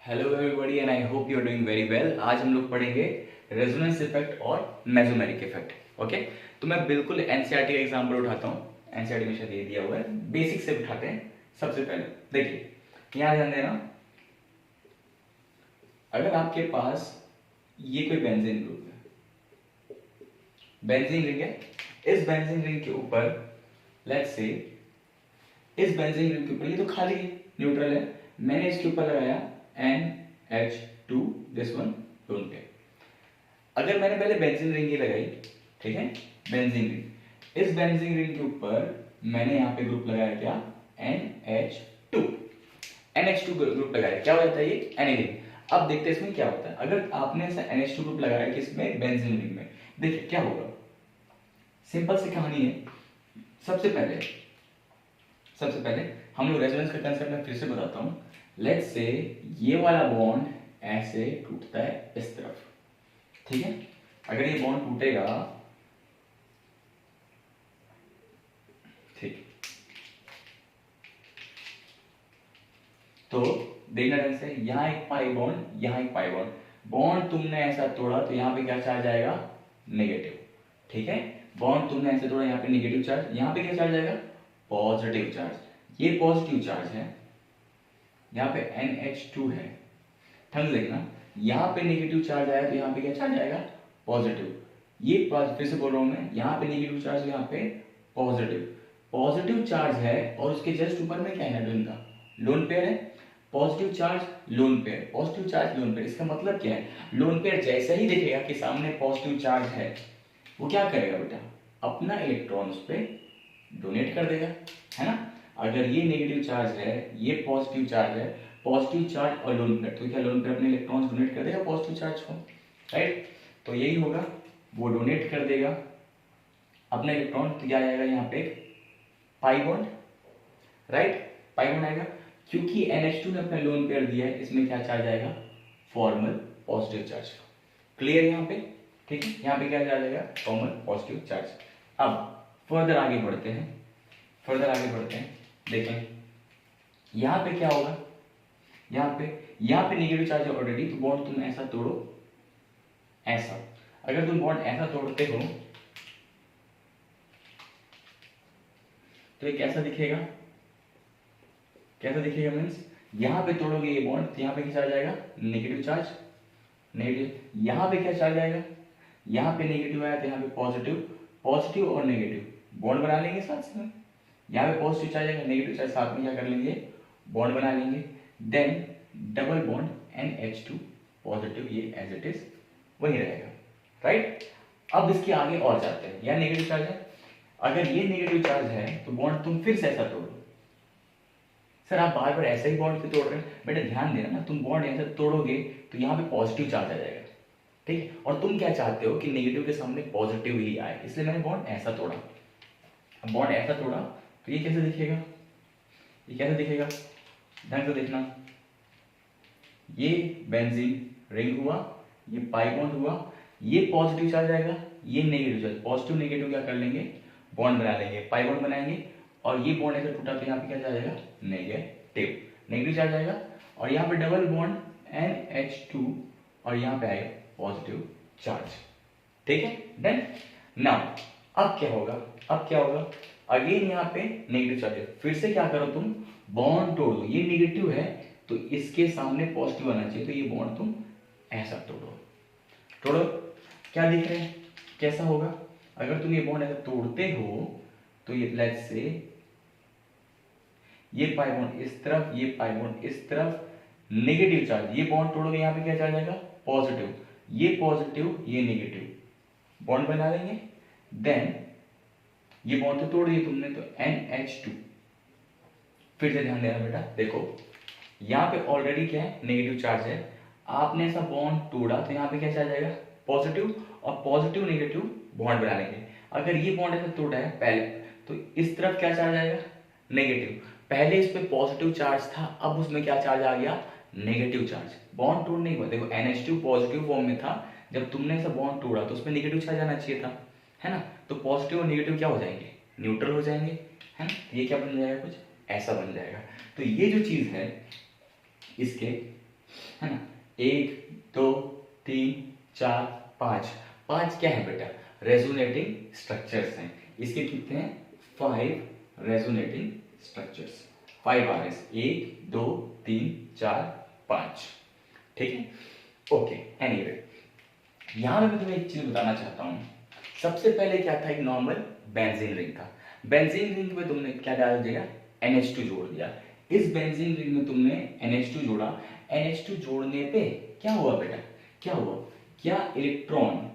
Hello everybody and I hope you are doing very well. आज हम लोग पढ़ेंगे रेजोनेंस इफेक्ट और मेसोमेरिक इफेक्ट। ओके, तो मैं बिल्कुल एनसीईआरटी का एग्जांपल उठाता हूँ। एनसीईआरटी में शायद ये दिया हुआ है, बेसिक से उठाते हैं। सबसे पहले देखिए, यहाँ ध्यान देना, अगर आपके पास ये कोई बेंजीन ग्रुप है, बेंजीन रिंग है, इस बेंजीन रिंग के ऊपर लेट्स से इस बेंजीन रिंग के ऊपर ये तो खाली है, न्यूट्रल है, मैंने इसके ऊपर लगाया NH2 this one lone pair. अगर मैंने पहले बेंजीन रिंग ही लगाई, ठीक है, बेंजीन रिंग, इस बेंजीन रिंग के ऊपर मैंने यहाँ पे ग्रुप लगाया क्या, NH2 NH2 ग्रुप लगाया, क्या हो जाता है ये, एनिलीन। अब देखते हैं इसमें क्या होता है। अगर आपने ऐसा NH2 ग्रुप लगाया किसमें, बेंजीन रिंग में, देखिए क्या होगा। सिंपल सी कहानी है। सबसे पहले हम लोग रेजोनेंस का कंसेप्ट में फिर से बताता हूं। लेट्स से ये वाला बॉन्ड ऐसे टूटता है इस तरफ, ठीक है। अगर ये बॉन्ड टूटेगा, ठीक, तो देखना ढंग से, यहां एक पाई बॉन्ड, यहां एक पाई बॉन्ड, बॉन्ड तुमने ऐसा तोड़ा तो यहां पे क्या चार्ज आएगा, नेगेटिव, ठीक है। बॉन्ड तुमने ऐसे तोड़ा, यहां पे नेगेटिव चार्ज, यहां पे क्या चार्ज आएगा, पॉजिटिव चार्ज। ये पॉजिटिव चार्ज है, यहाँ पे NH2 है, ढंग से देखना, यहाँ पे नेगेटिव चार्ज आया तो यहाँ पे क्या चार्ज आएगा, पॉजिटिव। ये फिर से बोल रहा हूं मैं, यहाँ पे नेगेटिव चार्ज, यहाँ पे पॉजिटिव। पॉजिटिव चार्ज है और उसके जस्ट ऊपर में क्या है, लोन का लोन पेयर है। Positive charge lone pair, positive charge lone pair, इसका मतलब क्या है, लोन पेयर जैसे ही देखेगा कि सामने पॉजिटिव चार्ज है, वो क्या करेगा बेटा, अपना इलेक्ट्रॉन उस पर डोनेट कर देगा, है ना। अगर ये नेगेटिव चार्ज है, ये पॉजिटिव चार्ज है, पॉजिटिव चार्ज और लोन पेयर, तो क्या लोन पेयर अपने इलेक्ट्रॉन्स डोनेट कर देगा पॉजिटिव चार्ज को, राइट। तो यही होगा, वो डोनेट कर देगा अपना इलेक्ट्रॉन, तो क्या आएगा यहाँ पे, pi bond, right, pi bond आएगा। क्योंकि NH2 ने अपना लोन पेयर दिया है, इसमें क्या चार्ज आएगा, फॉर्मल पॉजिटिव चार्ज। क्लियर यहाँ पे, ठीक है, यहाँ पे क्या चार्ज आएगा, फॉर्मल पॉजिटिव चार्ज। अब फर्दर आगे बढ़ते हैं, देखें यहां पे क्या होगा, यहां पे नेगेटिव चार्ज है ऑलरेडी, तो बॉन्ड तुम ऐसा तोड़ो, ऐसा, अगर तुम बॉन्ड ऐसा तोड़ते हो तो ये कैसा दिखेगा, मीन्स यहां पे तोड़ोगे ये बॉन्ड, तो यहां पे क्या चार्ज आएगा, नेगेटिव चार्ज, नेगेटिव। यहां पे क्या चार्ज आएगा, यहां पे नेगेटिव आया तो यहां पे पॉजिटिव, पॉजिटिव और नेगेटिव बॉन्ड बना लेंगे साथ में। यहाँ पे पॉजिटिव चार्ज आएगा, नेगेटिव चार्ज साथ में क्या कर लेंगे, बॉन्ड बना लेंगे। Then double bond NH2 positive, ये एज इट इज वही रहेगा, राइट। अब इसके आगे और जाते हैं, यहाँ नेगेटिव चार्ज है, अगर ये नेगेटिव चार्ज है तो बॉन्ड तुम फिर से ऐसा तोड़ो। सर आप बार बार ऐसा ही बॉन्ड क्यों तोड़ रहे हैं, बेटा ध्यान देना ना, तुम बॉन्ड ऐसा तोड़ोगे तो यहाँ पे पॉजिटिव चार्ज आ जाएगा, ठीक है, और तुम क्या चाहते हो कि नेगेटिव के सामने पॉजिटिव ही आए, इसलिए मैंने बॉन्ड ऐसा तोड़ा। अब बॉन्ड ऐसा तोड़ा तो ये कैसे दिखेगा, ध्यान से देखना, ये बेंजीन रिंग हुआ, ये पाई बॉन्ड हुआ, ये पॉजिटिव चार्ज आएगा, ये नेगेटिव चार्ज, पॉजिटिव नेगेटिव क्या कर लेंगे, बॉन्ड बना लेंगे, पाई बॉन्ड बनाएंगे, और ये बॉन्ड ऐसे टूटा तो यहाँ पे क्या चार्ज आएगा, नेगेटिव चार्ज आएगा, और यहाँ पे डबल बॉन्ड NH2 और यहाँ पे आएगा पॉजिटिव चार्ज, ठीक है। देन नाउ अब क्या होगा, अगेन यहाँ पे नेगेटिव चार्ज है, फिर से क्या करो तुम, बॉन्ड तोड़ दो, ये नेगेटिव है तो इसके सामने पॉजिटिव आना चाहिए, तो ये बॉन्ड तुम ऐसा तोड़ो, क्या दिख रहे हैं, कैसा होगा, अगर तुम ये बॉन्ड ऐसा तोड़ते हो तो ये लेट्स से ये पाई बॉन्ड इस तरफ, ये पाई बॉन्ड इस तरफ, नेगेटिव चार्ज, ये बॉन्ड तोड़ोगे यहाँ पे क्या चार्ज आएगा, पॉजिटिव, ये पॉजिटिव ये नेगेटिव, बॉन्ड बना लेंगे। देन ये बॉन्ड तो तोड़ दिए तुमने, तो NH2, फिर से ध्यान देना बेटा, देखो यहाँ पे ऑलरेडी क्या है, नेगेटिव चार्ज है, आपने ऐसा बॉन्ड तोड़ा तो यहाँ पे क्या चार्ज आएगा, पॉजिटिव, और पॉजिटिव नेगेटिव बॉन्ड बना लेंगे। अगर ये बॉन्ड ऐसा तोड़ा है पहले, तो इस तरफ क्या चार्ज आएगा, नेगेटिव, पहले इस पे पॉजिटिव चार्ज था, अब उसमें क्या चार्ज आ गया, नेगेटिव चार्ज। बॉन्ड तोड़ने के बाद देखो NH2 पॉजिटिव फॉर्म में था, जब तुमने ऐसा बॉन्ड तोड़ा तो उसमें नेगेटिव चार्ज आना चाहिए था, है ना, तो पॉजिटिव और नेगेटिव क्या हो जाएंगे, न्यूट्रल हो जाएंगे, है ना, ये क्या बन जाएगा, कुछ ऐसा बन जाएगा। तो ये जो चीज है इसके है ना। 1 2 3 4 5, 5 क्या है बेटा, रेजोनेटिंग स्ट्रक्चर्स हैं। इसके कितने हैं, 5 रेजोनेटिंग स्ट्रक्चर्स, 5 RS, 1 2 3 4 5, ठीक है। ओके, एनीवे यहां मैं तुम्हें एक चीज बताना चाहता हूं। सबसे पहले क्या था, एक नॉर्मल बेंजीन रिंग था। बेंजीन रिंग में तुमने क्या डाल दिया, NH2 जोड़ दिया। इस बेंजीन रिंग में तुमने NH2 जोड़ा, NH2 जोड़ने पे क्या हुआ बेटा, क्या हुआ, क्या इलेक्ट्रॉन,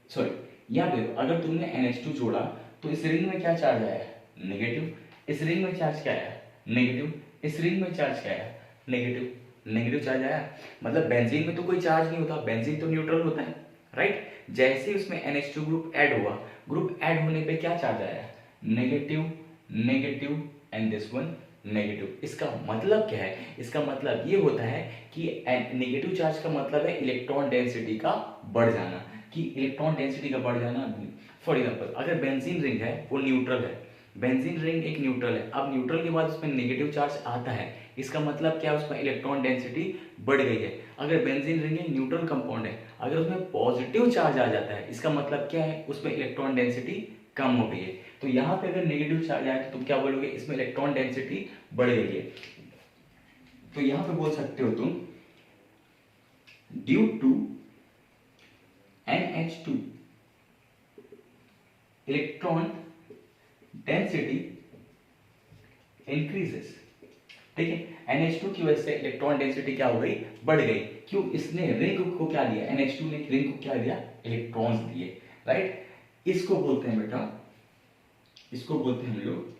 सॉरी यहाँ पे अगर तुमने NH2 जोड़ा तो इस रिंग में क्या चार्ज आया, नेगेटिव। इस रिंग में चार्ज क्या आया, नेगेटिव। इस रिंग में चार्ज क्या आया, नेगेटिव। नेगेटिव चार्ज आया, मतलब बेंजीन में तो कोई चार्ज नहीं होता, बेंजीन तो न्यूट्रल होता है, राइट। जैसे ही उसमें NH2 ग्रुप ऐड हुआ, ग्रुप ऐड होने पे क्या चार्ज आया, negative, negative and this one negative. इसका मतलब क्या है, इसका मतलब ये होता है कि नेगेटिव चार्ज का मतलब है इलेक्ट्रॉन डेंसिटी का बढ़ जाना, कि इलेक्ट्रॉन डेंसिटी का बढ़ जाना। फॉर एग्जांपल अगर बेंजीन रिंग है वो न्यूट्रल है, बेंजीन रिंग एक न्यूट्रल है, अब न्यूट्रल के बाद उसमें नेगेटिव चार्ज आता है, इसका मतलब क्या है, उसमें इलेक्ट्रॉन डेंसिटी बढ़ गई है। अगर बेंजीन रिंग एक न्यूट्रल कंपाउंड है, अगर उसमें पॉजिटिव चार्ज आ जाता है, इसका मतलब क्या है, उसमें इलेक्ट्रॉन डेंसिटी कम हो गई है। तो यहाँ पे अगर नेगेटिव चार्ज आए तो तुम क्या बोलोगे, इसमें इलेक्ट्रॉन डेंसिटी बढ़ गई है। तो यहाँ पे बोल सकते हो तुम, due to NH2 electron density increases, ठीक है। NH2 की वजह से इलेक्ट्रॉन डेंसिटी क्या हो गई, बढ़ गई। क्यों, इसने रिंग को क्या दिया, NH2 ने रिंग को क्या दिया, इलेक्ट्रॉन्स दिए, राइट। इसको बोलते हैं बेटा, इसको बोलते हैं हम लोग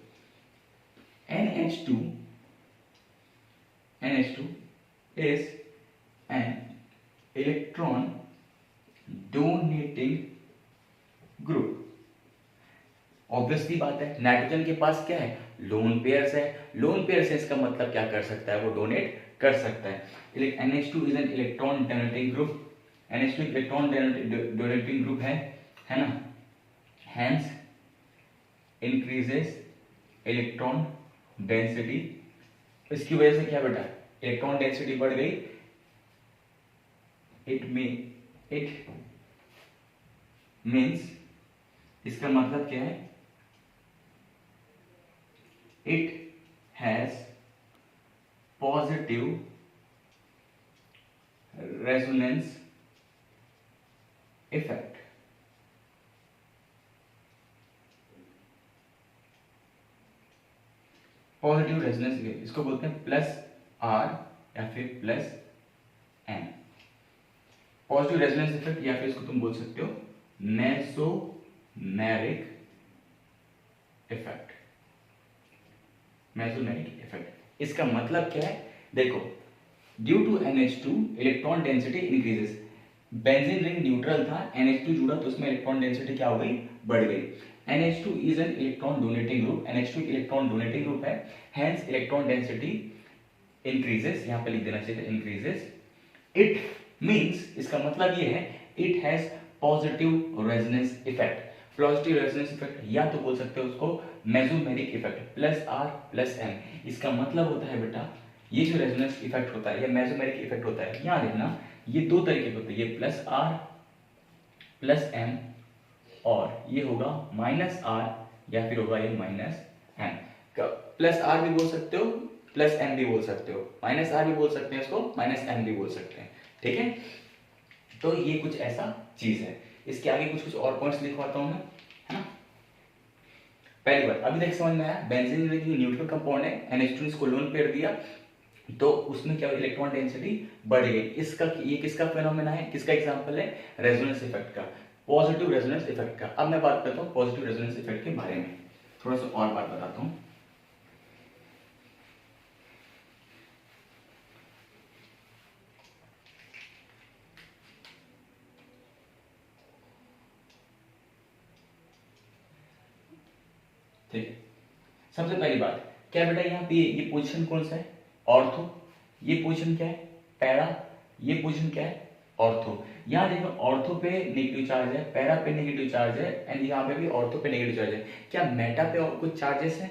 NH2 is an electron donating group। Obviously बात है, नाइट्रोजन के पास क्या है, लोन पेयर्स है, लोन पेयर से इसका मतलब क्या कर सकता है, वो डोनेट कर सकता है। NH2 is an electron donating group, NH2 electron donating group है ना, हैंस इंक्रीजेस इलेक्ट्रॉन डेंसिटी। इसकी वजह से क्या बेटा, इलेक्ट्रॉन डेंसिटी बढ़ गई। इट मीन्स, इसका मतलब क्या है, it has positive resonance effect. Positive resonance, इसको बोलते हैं +R या फिर +M, पॉजिटिव रेजोनेंस इफेक्ट, या फिर इसको तुम बोल सकते हो मेसोमेरिक इफेक्ट। मेसोमेरिक इफेक्ट इसका मतलब क्या है, देखो, due to NH2 electron density increases. Benzene ring neutral था, NH2 जुड़ा तो उसमें इलेक्ट्रॉन डेंसिटी क्या हो गई, बढ़ गई। NH2 is an electron donating group, NH2 electron donating group है, हेंस इलेक्ट्रॉन डेंसिटी इंक्रीजेस, यहां पे लिख देना चाहिए इंक्रीजेस। इट मींस, इसका मतलब ये है, it has positive resonance effect. Positive resonance effect या तो बोल सकते हो उसको मेसोमेरिक इफेक्ट, +R+M। इसका मतलब होता है बेटा, ये जो रेजोनेंस इफेक्ट होता है या मेसोमेरिक इफेक्ट होता है, यहां देखना ये दो तरीके के होते हैं, ये +R+M और ये होगा -R या फिर होगा ये -M। +R भी बोल सकते हो, +M भी बोल सकते हो, -R भी बोल सकते हैं, इसको -M भी बोल सकते हैं, ठीक है। तो ये कुछ ऐसा चीज है। इसके आगे कुछ और पॉइंट्स लिखवाता हूं मैं, है ना। पहली बात अभी तक समझ में आया, बेंजीन रिंग न्यूट्रल कंपाउंड है, NH2 इसको लोन पेयर दिया तो उसमें क्या इलेक्ट्रॉन डेंसिटी बढ़ गई। इसका, ये किसका फेनोमेना है, किसका एग्जांपल है, रेजोनेंस इफेक्ट का, पॉजिटिव रेजोनेंस इफेक्ट का। अब मैं बात करता हूँ पॉजिटिव रेजोनेंस इफेक्ट के बारे में, थोड़ा सा और बात बताता हूँ। ठीक है, सबसे पहली बात क्या बेटा, यहाँ पे ये पोजीशन कौन सा है, ऑर्थो। ये पोजीशन क्या है, पैरा। ये पोजीशन क्या है, ऑर्थो। यहाँ देखो ऑर्थो पे नेगेटिव चार्ज है, पैरा पे नेगेटिव चार्ज है, एंड यहाँ पे भी ऑर्थो पे नेगेटिव चार्ज है। क्या मेटा पे और कुछ चार्जेस है,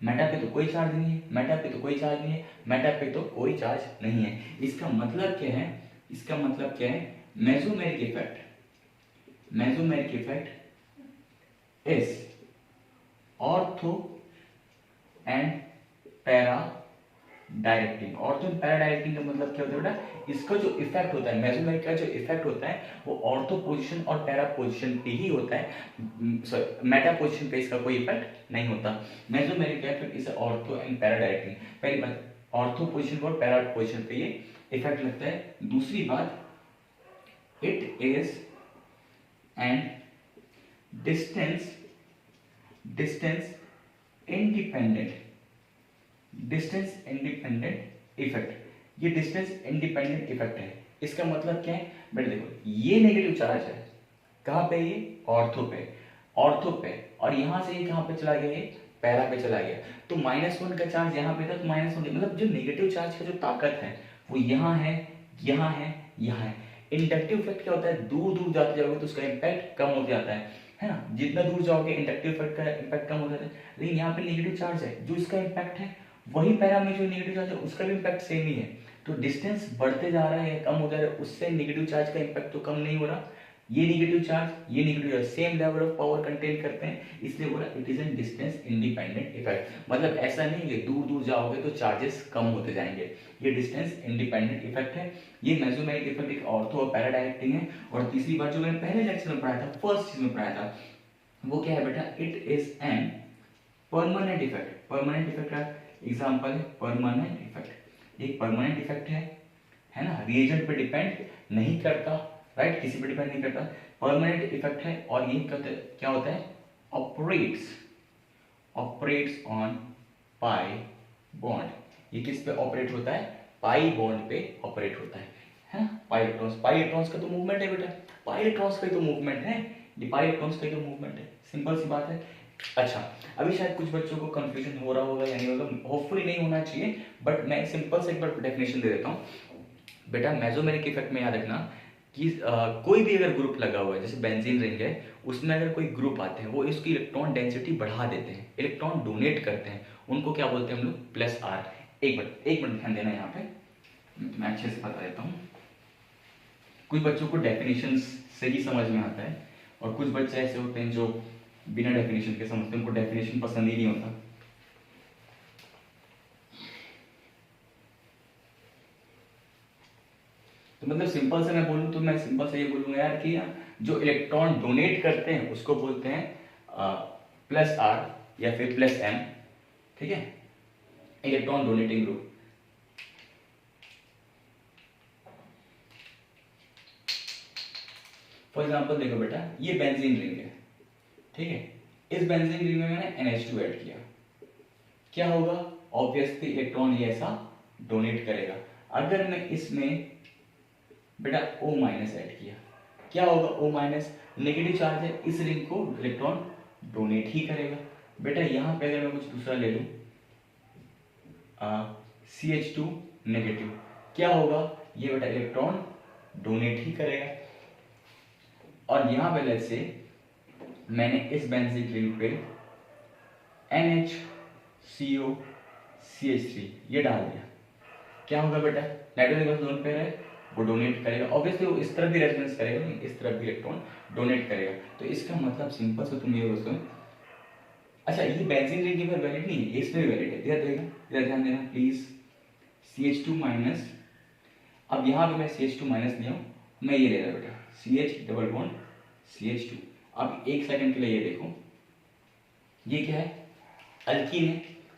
मेटा पे तो कोई चार्ज नहीं है, मेटा पे तो कोई चार्ज नहीं है, मेटा पे तो कोई चार्ज नहीं है। इसका मतलब क्या है, इसका मतलब क्या है, mesomeric effect, mesomeric effect is ortho and para directing. Ortho and para directing का मतलब क्या होता है बेटा, इसका जो इफेक्ट होता है, मेसोमेरिक का जो इफेक्ट होता है वो ऑर्थो पोजीशन और पैरा पोजीशन पे ही होता है, मेटा पोजीशन पे इसका कोई इफेक्ट नहीं होता। मेसोमेरिक का effect is ortho and para directing. पहली बात, ऑर्थो पोजीशन और पैरा पोजीशन पे ये इफेक्ट लगता है। दूसरी बात, it is and distance distance independent, distance independent effect. ये डिस्टेंस इंडिपेंडेंट इफेक्ट है। इसका मतलब क्या है बेटा, देखो ये नेगेटिव चार्ज है, कहाँ पे, ये ऑर्थो पे, ऑर्थो पे, और यहां से ये कहाँ पे चला गया, ये पैरा पे चला गया। तो -1 का चार्ज यहाँ पे था, तो -1, मतलब जो नेगेटिव चार्ज का जो ताकत है वो यहाँ है, यहाँ है, यहाँ है। इंडक्टिव इफेक्ट क्या होता है, दूर दूर जाते जाओगे तो उसका इम्पैक्ट कम हो जाता है ना, जितना दूर जाओगे इंडक्टिव इफेक्ट का इम्पैक्ट कम हो जाता है। लेकिन यहाँ पे नेगेटिव चार्ज है, जो इसका इम्पैक्ट है वही पैरा में जो नेगेटिव चार्ज है उसका भी इम्पैक्ट सेम ही है। तो डिस्टेंस बढ़ते जा रहा है या कम हो जा रहा है, उससे नेगेटिव चार्ज का इम्पैक्ट तो कम नहीं हो रहा। ये नेगेटिव चार्ज, ये negative charge same level of power contain करते हैं, इसलिए बोला it is an distance independent effect. मतलब ऐसा नहीं है दूर दूर जाओगे तो चार्जेस कम होते जाएंगे, ये डिस्टेंस इंडिपेंडेंट इफेक्ट है। ये मेसोमेरिक इफेक्ट एक ऑर्थो और पैरा डायरेक्टिंग है। और तीसरी बात जो मैंने पहले लेक्चर में पढ़ाया था, फर्स्ट चीज में पढ़ाया था, वो क्या है बेटा, it is an permanent effect. Permanent effect का एग्जांपल है परमानेंट इफेक्ट। एक परमानेंट इफेक्ट है ना, रिएजेंट पे डिपेंड नहीं करता, राइट, किसी पे डिपेंड नहीं करता, परमानेंट इफेक्ट है। और ये क्या होता है, ऑपरेट्स ऑन पाई बॉन्ड। ये किस पे ऑपरेट होता है, पाई बॉन्ड पे ऑपरेट होता है ना। पाई इलेक्ट्रॉन्स का तो मूवमेंट है बेटा, पाई इलेक्ट्रॉन्स का ही तो मूवमेंट है, ये पाई इलेक्ट्रॉन्स का ही तो मूवमेंट है, सिंपल सी बात है। अच्छा, अभी शायद कुछ बच्चों को कंफ्यूजन हो रहा होगा या नहीं होगा, होपफुली नहीं होना चाहिए, बट मैं सिंपल से एक बार डेफिनेशन दे देता हूँ बेटा। मेसोमेरिक इफेक्ट में याद रखना कि कोई भी अगर ग्रुप लगा हुआ है, जैसे बेंजीन रिंग है, उसमें अगर कोई ग्रुप आते हैं वो इसकी इलेक्ट्रॉन डेंसिटी बढ़ा देते हैं, इलेक्ट्रॉन डोनेट करते हैं, उनको क्या बोलते हैं हम लोग, +R। एक मिनट ध्यान देना यहाँ पे, मैं अच्छे से बता देता हूँ। कुछ बच्चों को डेफिनेशन से ही समझ में आता है और कुछ बच्चे ऐसे होते हैं जो बिना डेफिनेशन के समझते हैं, उनको डेफिनेशन पसंद ही नहीं होता। तो मतलब सिंपल से मैं बोलूं तो मैं सिंपल से ये बोलूंगा यार कि जो इलेक्ट्रॉन डोनेट करते हैं उसको बोलते हैं +R या फिर +M, ठीक है, electron donating group. For example देखो बेटा, ये बेंजीन रिंग है, ठीक है, इस बेंजीन रिंग में मैंने NH2 ऐड किया, क्या होगा, ऑब्वियसली इलेक्ट्रॉन ये ऐसा डोनेट करेगा। अगर मैं इसमें बेटा O- ऐड किया, क्या होगा, O- नेगेटिव चार्ज है, इस रिंग को इलेक्ट्रॉन डोनेट ही करेगा। बेटा यहाँ पे अगर मैं कुछ दूसरा ले लूं, CH2 नेगेटिव, क्या होगा, ये बेटा इलेक्ट्रॉन डोनेट ही करेगा। और यहाँ पे लेट्स से मैंने इस बेंजीन रिंग पे NHCO CH3 ये डाल दिया, क्या होगा बेटा, नाइट्रोजन जोन पे है, वो डोनेट करेगा, ऑब्वियसली वो इस तरफ भी रेजोनेंस करेगा, इस तरफ भी इलेक्ट्रॉन डोनेट करेगा। तो इसका मतलब सिंपल से तुम ये बोलते हो, अच्छा ये बेंजीन रिंग पर वैलिड नहीं है, इसमें भी वैलिड है, इधर ध्यान देना प्लीज। CH2-, अब यहाँ पे मैं CH2- नहीं हूँ, मैं ये ले रहा बेटा CH CH2। अब एक सेकंड के लिए ये देखो, ये क्या है, अल्कीन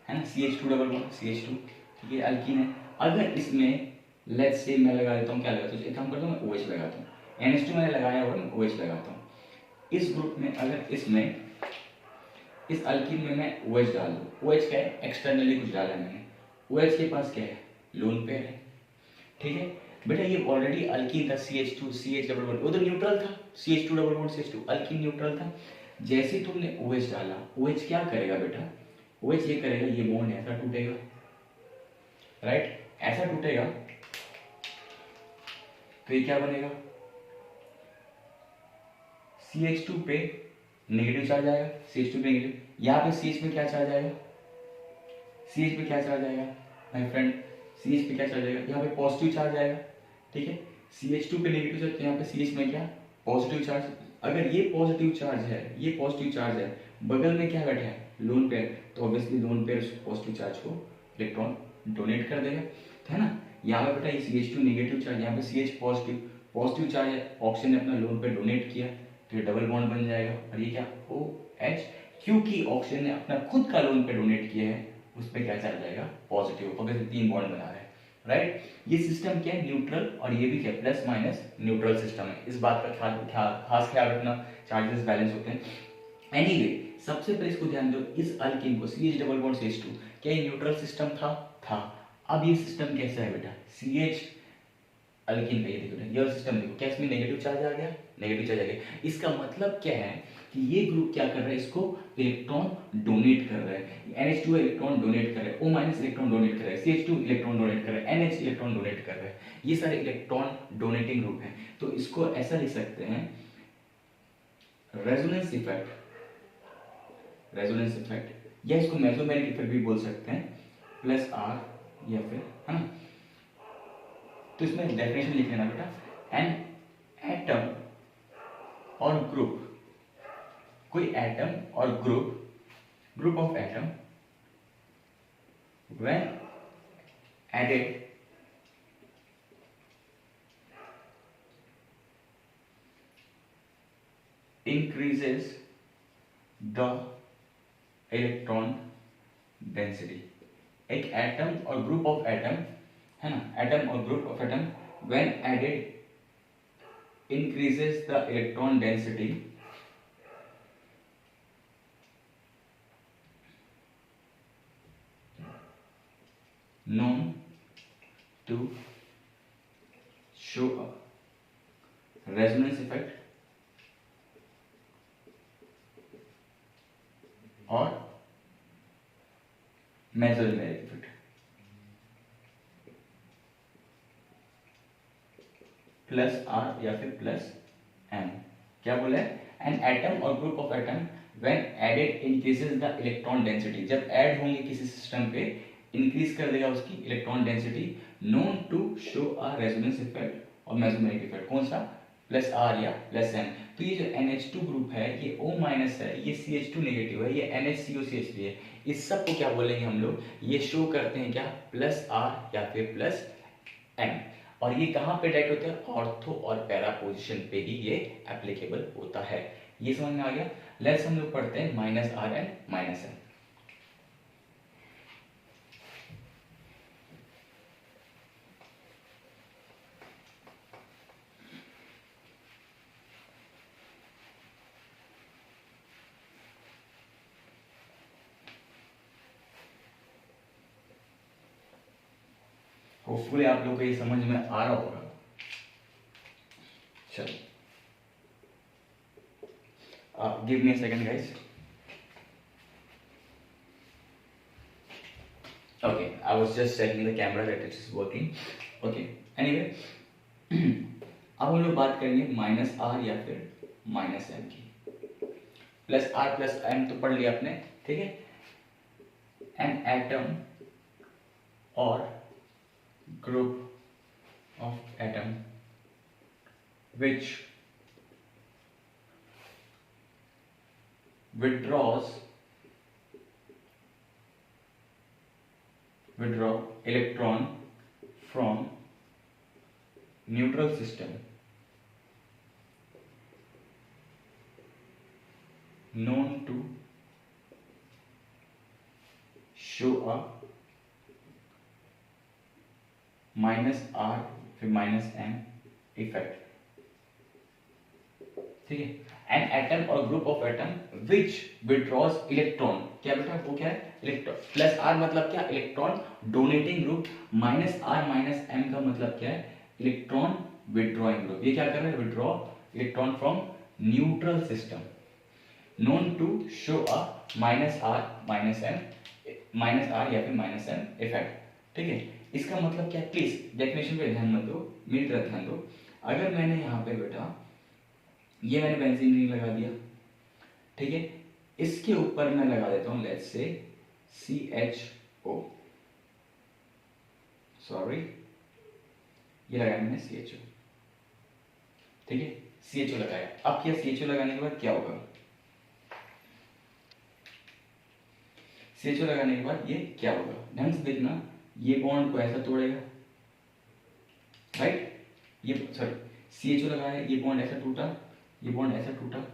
है ना, CH2 CH2, ठीक है, अल्कीन है। अगर इसमें लेट्स से मैं लगा देता हूँ, क्या लगाता हूँ, एक काम करता हूँ, मैं OH लगाता हूँ, NH2 मैंने लगाया और मैं OH लगाता हूँ। इस ग्रुप में अगर इसमें इस अल्कीन में मैं OH डाल दूँ, OH क्या है, एक्सटर्नली कुछ डाला है मैंने, OH के पास क्या है, लोन पेयर है, ठीक है बेटा। ये ऑलरेडी अल्कीन था, CH2 CH डबल बॉन्ड, वो तो न्यूट्रल था, CH2 double bond CH2, alkyne neutral था। जैसे तुमने OH डाला, OH क्या करेगा बेटा, OH ये करेगा, ये बॉन्ड ऐसा टूटेगा, राइट, ऐसा टूटेगा, तो ये क्या बनेगा, CH2 पे नेगेटिव चार्ज आएगा, CH2 पे नेगेटिव, यहाँ पे CH में क्या चार्ज आएगा, CH पे क्या चार्ज आएगा माय फ्रेंड, CH पे क्या चार्ज आएगा, यहाँ पे पॉजिटिव चार्ज आएगा, ठीक है। CH2 पे नेगेटिव चार्ज, यहाँ पे CH में क्या पॉजिटिव चार्ज। अगर ये पॉजिटिव चार्ज है, ये पॉजिटिव चार्ज है, बगल में क्या बैठा है लोन पेयर, तो obviously lone pair positive charge को इलेक्ट्रॉन डोनेट कर देगा, है ना। यहाँ पे बेटा ये CH2 नेगेटिव चार्ज, यहाँ पे CH पॉजिटिव, पॉजिटिव चार्ज है, ऑक्सीजन ने अपना लोन पेयर डोनेट किया तो ये डबल बॉन्ड बन जाएगा, और ये क्या OH, क्योंकि ऑक्सीजन ने अपना खुद का लोन पेयर डोनेट किया है उस पर क्या चार्ज आएगा पॉजिटिव, ऑब्वियसली 3 बॉन्ड बना रहे हैं, राइट। ये सिस्टम क्या है न्यूट्रल, और ये भी क्या प्लस माइनस न्यूट्रल सिस्टम है, इस बात का खास ख्याल रखना, चार्जेस बैलेंस होते हैं। एनीवे सबसे पहले इसको ध्यान दो, इस अल्कीन को CH डबल बॉन्ड CH2, क्या ये न्यूट्रल सिस्टम था। अब ये सिस्टम कैसा है बेटा, CH अल्कीन का ये देखो ये सिस्टम देखो, क्या इसमें नेगेटिव चार्ज आ गया, नेगेटिव चार्ज आ गया। इसका मतलब क्या है कि ये ग्रुप क्या कर रहा है, इसको इलेक्ट्रॉन डोनेट कर रहा है, NH2 इलेक्ट्रॉन डोनेट कर रहा है, O- इलेक्ट्रॉन डोनेट कर रहा है, CH2 इलेक्ट्रॉन डोनेट कर रहा है, NH इलेक्ट्रॉन डोनेट कर रहा है, ये सारे इलेक्ट्रॉन डोनेटिंग ग्रुप हैं। तो इसको ऐसा लिख सकते हैं रेजोनेंस इफेक्ट, रेजोनेंस इफेक्ट, या इसको मेसोमेरिक इफेक्ट भी बोल सकते हैं, प्लस R या फिर, है ना। तो इसमें डेफिनेशन लिख लेना बेटा, एन एटम और ग्रुप, कोई एटम और group of atom when added increases the electron density। एक एटम और ग्रुप ऑफ एटम, है ना, एटम और group of atom when added increases the electron density known to show a resonance effect और mesomeric इफेक्ट। Plus R या फिर plus M, क्या बोला है, एन एटम और group of atom when added increases the electron density, जब add होंगे किसी सिस्टम पे इंक्रीज कर देगा उसकी electron density, known to show a resonance effect और मेसोमेरिक इफेक्ट, कौन सा, प्लस R या प्लस M। तो ये जो NH2 ग्रुप है ये O- है, ये CH2 नेगेटिव है, ये NHCOCH3 है, इस सब को क्या बोलेंगे हम लोग, ये शो करते हैं क्या प्लस R या फिर प्लस M। और ये कहाँ पे डायरेक्ट होता है, ऑर्थो और पैरा पोजिशन पे ही ये एप्लीकेबल होता है। ये समझ में आ गया। लेट्स हम लोग पढ़ते हैं -R एंड -M। होपफुली आप लोग को ये समझ में आ रहा होगा। चलो give me a second guys. Okay, I was just checking the camera that it is working. Okay, anyway अब हम लोग बात करेंगे -R या फिर -M की। प्लस R प्लस M तो पढ़ लिया आपने, ठीक है। एन एटम और group of atom which withdraw electron from neutral system known to show a -R फिर -M इफेक्ट, ठीक है। एन एटम और group of atom which withdraws electron, क्या बेटा वो क्या है इलेक्ट्रॉन, प्लस R मतलब क्या electron donating group, -R -M का मतलब क्या है इलेक्ट्रॉन विड्रॉइंग ग्रुप। ये क्या कर रहा है, withdraw electron from neutral system, known to show a -R -R या फिर -M इफेक्ट, ठीक है। इसका मतलब क्या, प्लीज डेफिनेशन पे ध्यान मत दो, मेरी तरफ ध्यान दो। अगर मैंने यहाँ पे बेटा ये मैंने बेंजीन रिंग लगा दिया, ठीक है, इसके ऊपर मैं लगा देता हूँ लेट्स से CHO, सॉरी, ये लगाया मैंने CHO, ठीक है, CHO लगाया। अब क्या CHO लगाने के बाद क्या होगा, CHO लगाने के बाद ये क्या होगा, ढंग से देखना, ये बॉन्ड को ऐसा तोड़ेगा, राइट, ये सॉरी CHO लगाया, ये बॉन्ड ऐसा टूटा, ये बॉन्ड ऐसा टूटा,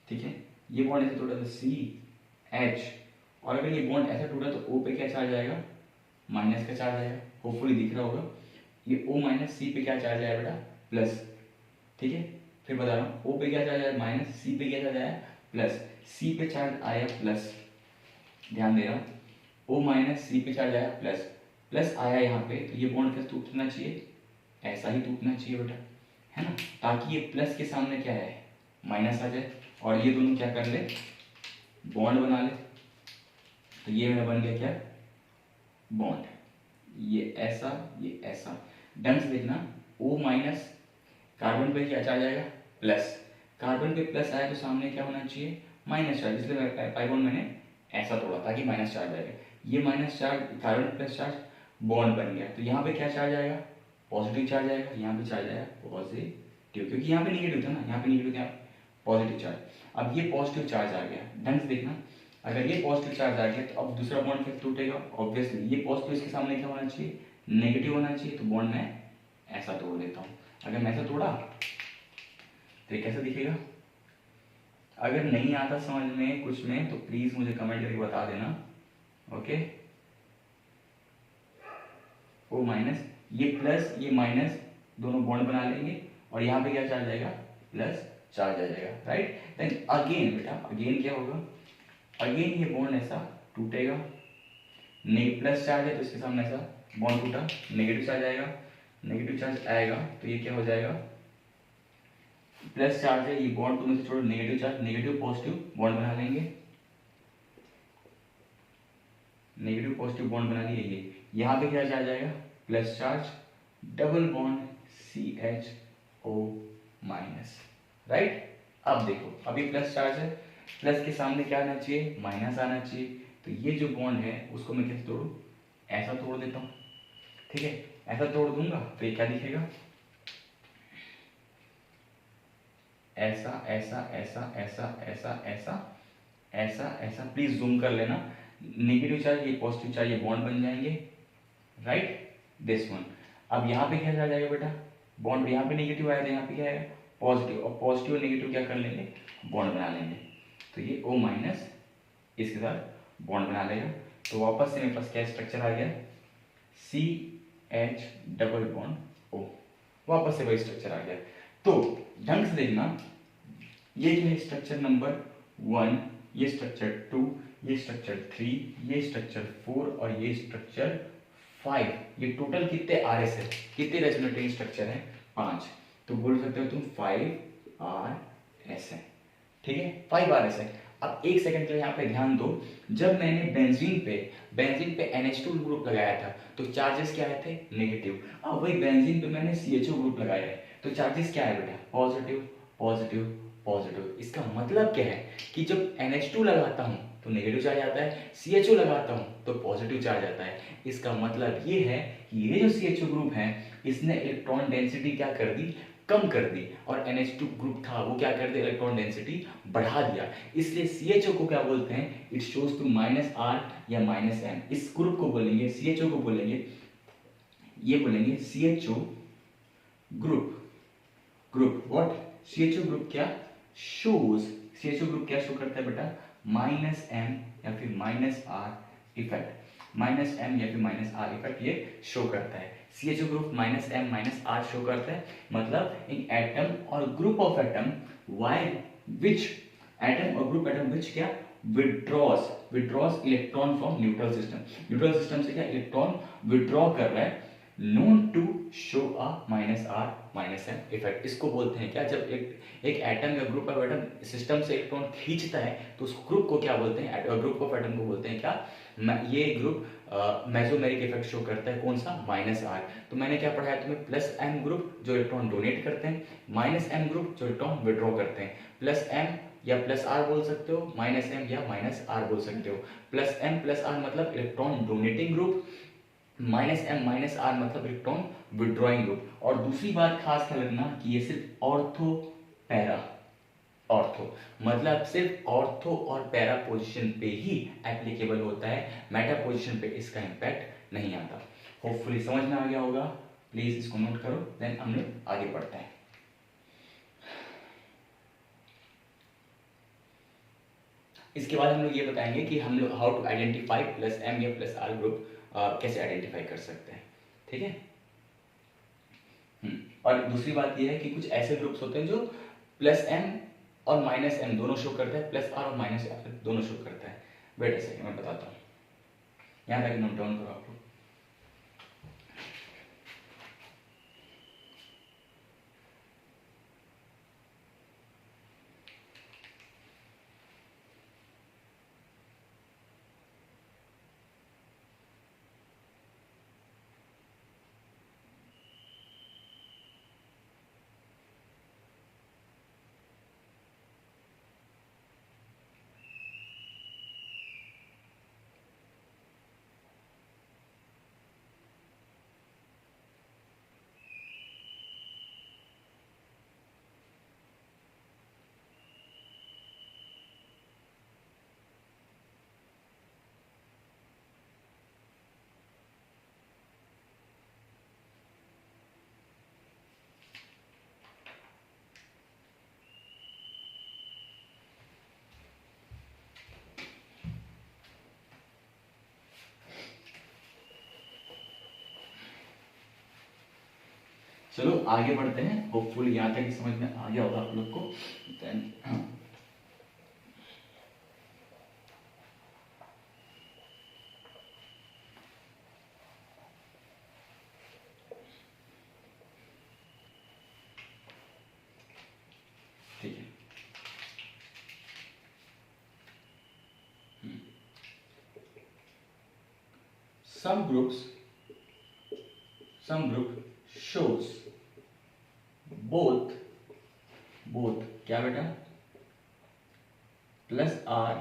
ठीक है, ये बॉन्ड ऐसा टूटा तो CH, और अगर ये बॉन्ड ऐसा टूटा तो O पे क्या चार्ज आएगा, माइनस का चार्ज आएगा, होपफुली दिख रहा होगा, ये O माइनस C पे क्या चार्ज आएगा बेटा, प्लस, ठीक है, फिर बता रहा हूँ, O पे क्या चार्ज आया माइनस, C पे क्या चार्ज आया प्लस, C पे चार्ज आया प्लस, ध्यान दे रहा हूँ, O माइनस C पे चार्ज आया प्लस, प्लस आया यहाँ पे, तो ये बॉन्ड कैसे टूटना चाहिए, ऐसा ही टूटना चाहिए बेटा, है ना, ताकि ये प्लस के सामने क्या है, माइनस आ जाए, और ये दोनों क्या कर ले, बॉन्ड बना ले, तो ये मेरा बन गया क्या, बॉन्ड, ये ऐसा, ये ऐसा, ढंग से देखना, O माइनस, कार्बन पे क्या चार्ज आएगा, प्लस, कार्बन पे प्लस आया तो सामने क्या होना चाहिए, माइनस चार्ज, इसलिए पाई बॉन्ड मैंने ऐसा तोड़ा ताकि माइनस चार्ज आएगा, ये minus charge, carbon plus charge, bond बन गया, तो यहाँ पे क्या चार्ज आएगा, पॉजिटिव चार्ज आएगा, यहाँ पे चार्ज आएगा पॉजिटिव, क्योंकि यहाँ पे निगेटिव था ना, यहाँ पे निगेटिव था, पॉजिटिव चार्ज, अब ये पॉजिटिव चार्ज आ गया, ढंग से देखना, अगर ये पॉजिटिव चार्ज आ गया तो अब दूसरा बॉन्ड कैसे टूटेगा, ऑब्वियसली ये पॉजिटिव इसके सामने क्या होना चाहिए, नेगेटिव होना चाहिए, तो बॉन्ड मैं ऐसा तोड़ देता हूँ, अगर मैं ऐसा तोड़ा तो ये कैसा दिखेगा, अगर नहीं आता समझ में कुछ में तो प्लीज मुझे कमेंट करके बता देना, ओके, O माइनस, ये प्लस ये माइनस दोनों बॉन्ड बना लेंगे, और यहाँ पे क्या चार्ज आएगा, प्लस चार्ज आ जाएगा, राइट, देन अगेन बेटा, अगेन क्या होगा, अगेन ये बॉन्ड ऐसा टूटेगा, प्लस चार्ज है तो इसके सामने ऐसा बॉन्ड टूटा, नेगेटिव चार्ज आएगा, नेगेटिव चार्ज आएगा तो ये क्या हो जाएगा, प्लस चार्ज है, ये बॉन्ड तुम से छोड़ो, negative charge, negative positive bond बना लेंगे, नेगेटिव पॉजिटिव बॉन्ड बना लिए, ये यहाँ पे क्या चार्ज आएगा, plus charge, double bond CHO minus, right, अब देखो, अभी प्लस चार्ज है, प्लस के सामने क्या आना चाहिए, माइनस आना चाहिए, तो ये जो बॉन्ड है उसको मैं कैसे तोड़ू, ऐसा तोड़ देता हूँ, ठीक है, ऐसा तोड़ दूंगा तो ये क्या दिखेगा, ऐसा ऐसा ऐसा ऐसा ऐसा ऐसा ऐसा ऐसा, प्लीज जूम कर लेना, नेगेटिव चार्ज ये पॉजिटिव चार्ज ये बॉन्ड बन जाएंगे, राइट, दिस वन, अब यहाँ पे क्या चार्ज आएगा बेटा, बॉन्ड, यहाँ पे नेगेटिव आया तो यहाँ पे क्या आएगा, पॉजिटिव, और पॉजिटिव और नेगेटिव क्या कर लेंगे, बॉन्ड बना लेंगे, तो ये O माइनस इसके साथ बॉन्ड बना लेगा, तो वापस से मेरे पास क्या स्ट्रक्चर आ गया, CH डबल बॉन्ड O, वापस से वही स्ट्रक्चर आ गया, तो ढंग से देखना, ये क्या है, स्ट्रक्चर नंबर 1, ये स्ट्रक्चर 2, ये स्ट्रक्चर 3, ये स्ट्रक्चर 4 और ये स्ट्रक्चर 5, ये टोटल कितने RS है, कितने रेजोनेटिंग स्ट्रक्चर है, 5, तो बोल सकते हो तुम 5RS है, ठीक है, 5RS है। अब एक सेकंड के लिए यहाँ पे ध्यान दो, जब मैंने बेंजीन पे NH2 ग्रुप लगाया था तो चार्जेस क्या आए थे, नेगेटिव, अब वही बेंजीन पे मैंने CHO ग्रुप लगाया है तो चार्जेस क्या है बेटा, पॉजिटिव पॉजिटिव पॉजिटिव, इसका मतलब क्या है कि जब NH2 लगाता हूँ तो नेगेटिव चार्ज आता है, CHO लगाता हूँ तो पॉजिटिव चार्ज आता है, इसका मतलब ये है कि ये जो CHO ग्रुप है इसने इलेक्ट्रॉन डेंसिटी क्या कर दी, कम कर दी, और NH2 ग्रुप था वो क्या कर दिया, इलेक्ट्रॉन डेंसिटी बढ़ा दिया, इसलिए CHO को क्या बोलते हैं, इट शोज टू -R या -M, इस ग्रुप को बोलेंगे, CHO को बोलेंगे, ये बोलेंगे CHO group what, CHO group क्या शोज, CHO ग्रुप क्या शो करता है बेटा, -M या फिर -R इफेक्ट, -M या फिर -R इफेक्ट ये शो करता है, CHO group -M -R show करता है, मतलब एक एटम और group of atom which atom और ग्रुप एटम विच क्या withdraws electron from neutral system से क्या इलेक्ट्रॉन विड्रॉ कर रहा है, known to show a -R -M effect, इसको बोलते हैं क्या, जब एक एटम या ग्रुप ऑफ एटम सिस्टम से इलेक्ट्रॉन खींचता है तो उस ग्रुप को क्या बोलते हैं, ग्रुप ऑफ एटम को बोलते हैं क्या, ये ग्रुप मेसोमेरिक इफेक्ट शो करता है, कौन सा, -R, तो मैंने क्या पढ़ाया तुम्हें, +M ग्रुप जो इलेक्ट्रॉन डोनेट करते हैं, -M ग्रुप जो इलेक्ट्रॉन विड्रॉ करते हैं, +M या +R बोल सकते हो, -M या -R बोल सकते हो, +M +R मतलब electron donating group, -m - r मतलब इलेक्ट्रॉन विड्रॉइंग ग्रुप। और दूसरी बात खास ख्याल रखना कि ये सिर्फ ऑर्थो पैरा, ऑर्थो मतलब सिर्फ ऑर्थो और पैरा पोजीशन पे ही एप्लीकेबल होता है, मेटा पोजीशन पे इसका इम्पैक्ट नहीं आता। होपफुली समझ में आ गया होगा, प्लीज इसको नोट करो, देन हम लोग आगे बढ़ते हैं। इसके बाद हम लोग ये बताएंगे कि हम लोग how to identify plus M या प्लस आर ग्रुप कैसे आइडेंटिफाई कर सकते हैं, ठीक है। और दूसरी बात ये है कि कुछ ऐसे ग्रुप्स होते हैं जो प्लस एम और माइनस एम दोनों शो करता है, प्लस आर और माइनस आर दोनों शो करता है। वेट अ सेकंड, मैं बताता हूँ, यहाँ तक नोट डाउन करो आप लोग। चलो आगे बढ़ते हैं, होपफुली यहाँ तक समझ में आ गया होगा आप लोग को। देन ठीक है, some group shows both क्या बेटा, plus R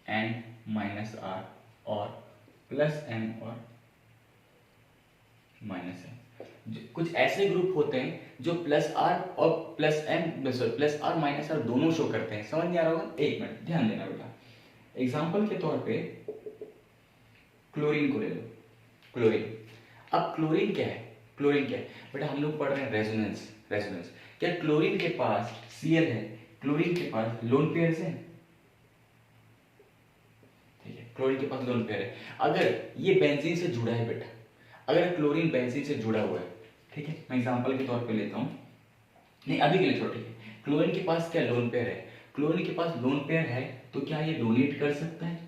and minus R, और प्लस एम और माइनस एम। कुछ ऐसे ग्रुप होते हैं जो प्लस आर और plus M sorry plus R minus R दोनों शो करते हैं। समझ नहीं आ रहा होगा, एक मिनट ध्यान देना बेटा। एग्जाम्पल के तौर पे क्लोरीन को ले लो, क्लोरीन। अब क्लोरीन क्या है, क्लोरीन क्या है बेटा, हम लोग पढ़ रहे हैं रेजोनेंस, रेजोनेंस। क्या क्लोरीन के पास Cl है, क्लोरीन के पास लोन पेयर्स है, ठीक है, क्लोरीन के पास लोन पेयर है। अगर ये बेंजीन से जुड़ा है बेटा, अगर क्लोरीन बेंजीन से जुड़ा हुआ है, ठीक है, मैं एग्जांपल के तौर पे लेता हूं, नहीं अभी के लिए छोड़, ठीक है। क्लोरीन के पास क्या लोन पेयर है, क्लोरीन के पास लोन पेयर है, तो क्या ये डोनेट कर सकता है,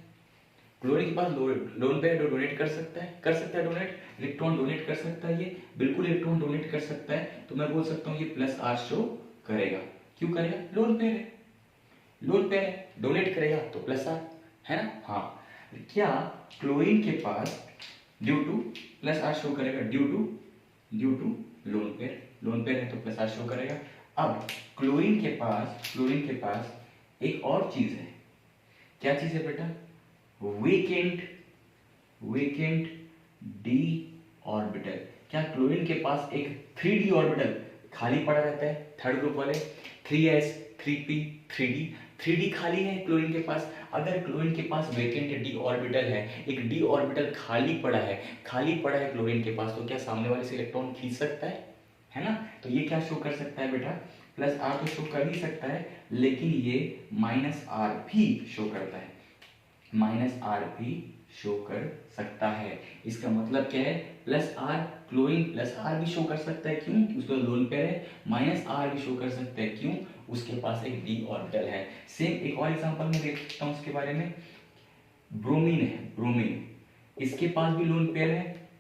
क्लोरीन के पास लोन पेयर डोनेट कर सकता है, कर सकता है डोनेट, इलेक्ट्रॉन डोनेट कर सकता है, ये बिल्कुल इलेक्ट्रॉन डोनेट कर सकता है। तो मैं बोल सकता हूँ ये प्लस आर शो करेगा, क्यों करेगा, लोन पेयर है, लोन पेयर है, डोनेट करेगा तो प्लस आर है ना। हाँ, क्या क्लोरीन के पास due to plus R show करेगा, due to lone pair, lone pair है तो प्लस आर शो करेगा। अब क्लोरीन के पास एक और चीज है, क्या चीज है बेटा, वेकेंट डी ऑर्बिटल। क्या क्लोरीन के पास एक 3d ऑर्बिटल खाली पड़ा रहता है, थर्ड ग्रुप वाले 3s 3p 3d, 3d खाली है क्लोरीन के पास। अगर क्लोरीन के पास वेकेंट डी ऑर्बिटल है, एक डी ऑर्बिटल खाली पड़ा है क्लोरीन के पास, तो क्या सामने वाले से इलेक्ट्रॉन खींच सकता है ना। तो ये क्या शो कर सकता है बेटा, प्लस आर तो शो कर ही सकता है, लेकिन ये माइनस आर भी शो करता है, माइनस आर भी शो कर सकता है। इसका मतलब क्या है, plus R, chlorine plus R भी शो कर सकता है, क्यों, उसका लोन पेयर है। माइनस आर भी शो कर सकता है, क्यों, उसके पास एक डी ऑर्बिटल है। सेम एक और एग्जांपल मैं देख सकता हूं उसके बारे में, ब्रोमीन है, ब्रोमीन, इसके पास भी लोन पेयर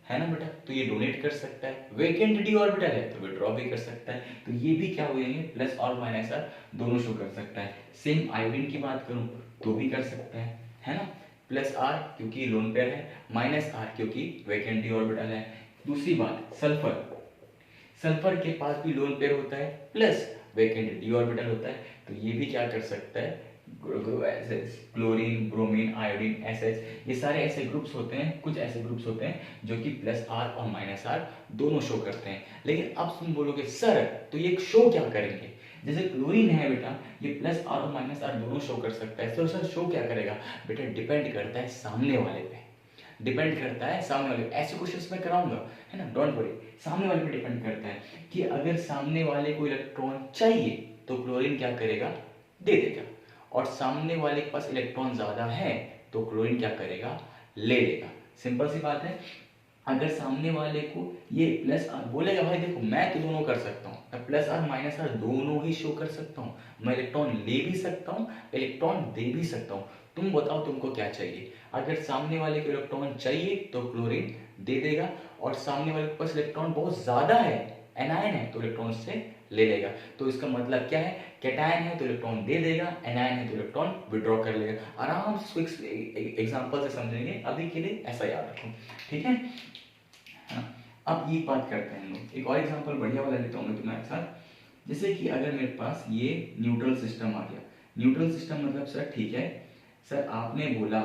है ना बेटा, तो ये डोनेट कर सकता है, वेकेंट डी ऑर्बिटल है तो विड्रॉ भी कर सकता है। तो ये भी क्या हुए, प्लस और माइनस आर दोनों शो कर सकता है। सेम आयोडीन की बात करूं तो भी कर सकता है ना, प्लस आर क्योंकि लोन पेयर है, माइनस आर क्योंकि वेकेंट डी ऑर्बिटल है। दूसरी बात सल्फर, सल्फर के पास भी लोन पेयर होता है प्लस वेकेंट डी ऑर्बिटल होता है, तो ये भी क्या कर सकता है, क्लोरीन, ब्रोमीन, आयोडीन, एसएच, ये सारे ऐसे ग्रुप्स होते हैं, कुछ ऐसे ग्रुप्स होते हैं जो कि प्लस आर और माइनस आर दोनों शो करते हैं। लेकिन अब तुम बोलोगे सर तो ये शो क्या करेंगे? जैसे क्लोरीन है बेटा, ये प्लस आर और माइनस आर दोनों शो कर सकता है, तो सर शो क्या करेगा? बेटा डिपेंड करता है सामने वाले पे, डिपेंड करता है सामने वाले। ऐसे क्वेश्चंस मैं कराऊंगा, है ना, डोंट वरी। सामने वाले पे डिपेंड करता है कि अगर सामने वाले को इलेक्ट्रॉन चाहिए तो क्लोरीन क्या करेगा? दे देगा। और सामने वाले के पास इलेक्ट्रॉन ज्यादा है तो क्लोरीन क्या करेगा? ले लेगा। सिंपल सी बात है। अगर सामने वाले को ये प्लस आर बोलेगा, भाई देखो मैं तो दोनों कर सकता हूँ, मैं प्लस आर माइनस आर दोनों ही शो कर सकता हूँ, मैं इलेक्ट्रॉन ले भी सकता हूँ, इलेक्ट्रॉन दे भी सकता हूँ, तुम बताओ तुमको क्या चाहिए? अगर सामने वाले को इलेक्ट्रॉन चाहिए तो क्लोरीन दे देगा, और सामने वाले के पास इलेक्ट्रॉन बहुत ज्यादा है, एनायन है, तो इलेक्ट्रॉन से ले लेगा। तो इसका मतलब क्या है? कैटायन है तो इलेक्ट्रॉन दे देगा, एनायन है तो इलेक्ट्रॉन विड्रॉ कर लेगा। आराम से एग्जांपल से समझेंगे, अभी के लिए ऐसा याद रखो, ठीक है। अब ये बात करते हैं हम लोग, एक और एग्जांपल बढ़िया वाला लेता हूँ मैं तुम्हारे साथ। जैसे कि अगर मेरे पास ये न्यूट्रल सिस्टम आ गया, न्यूट्रल सिस्टम मतलब सर ठीक है, सर आपने बोला,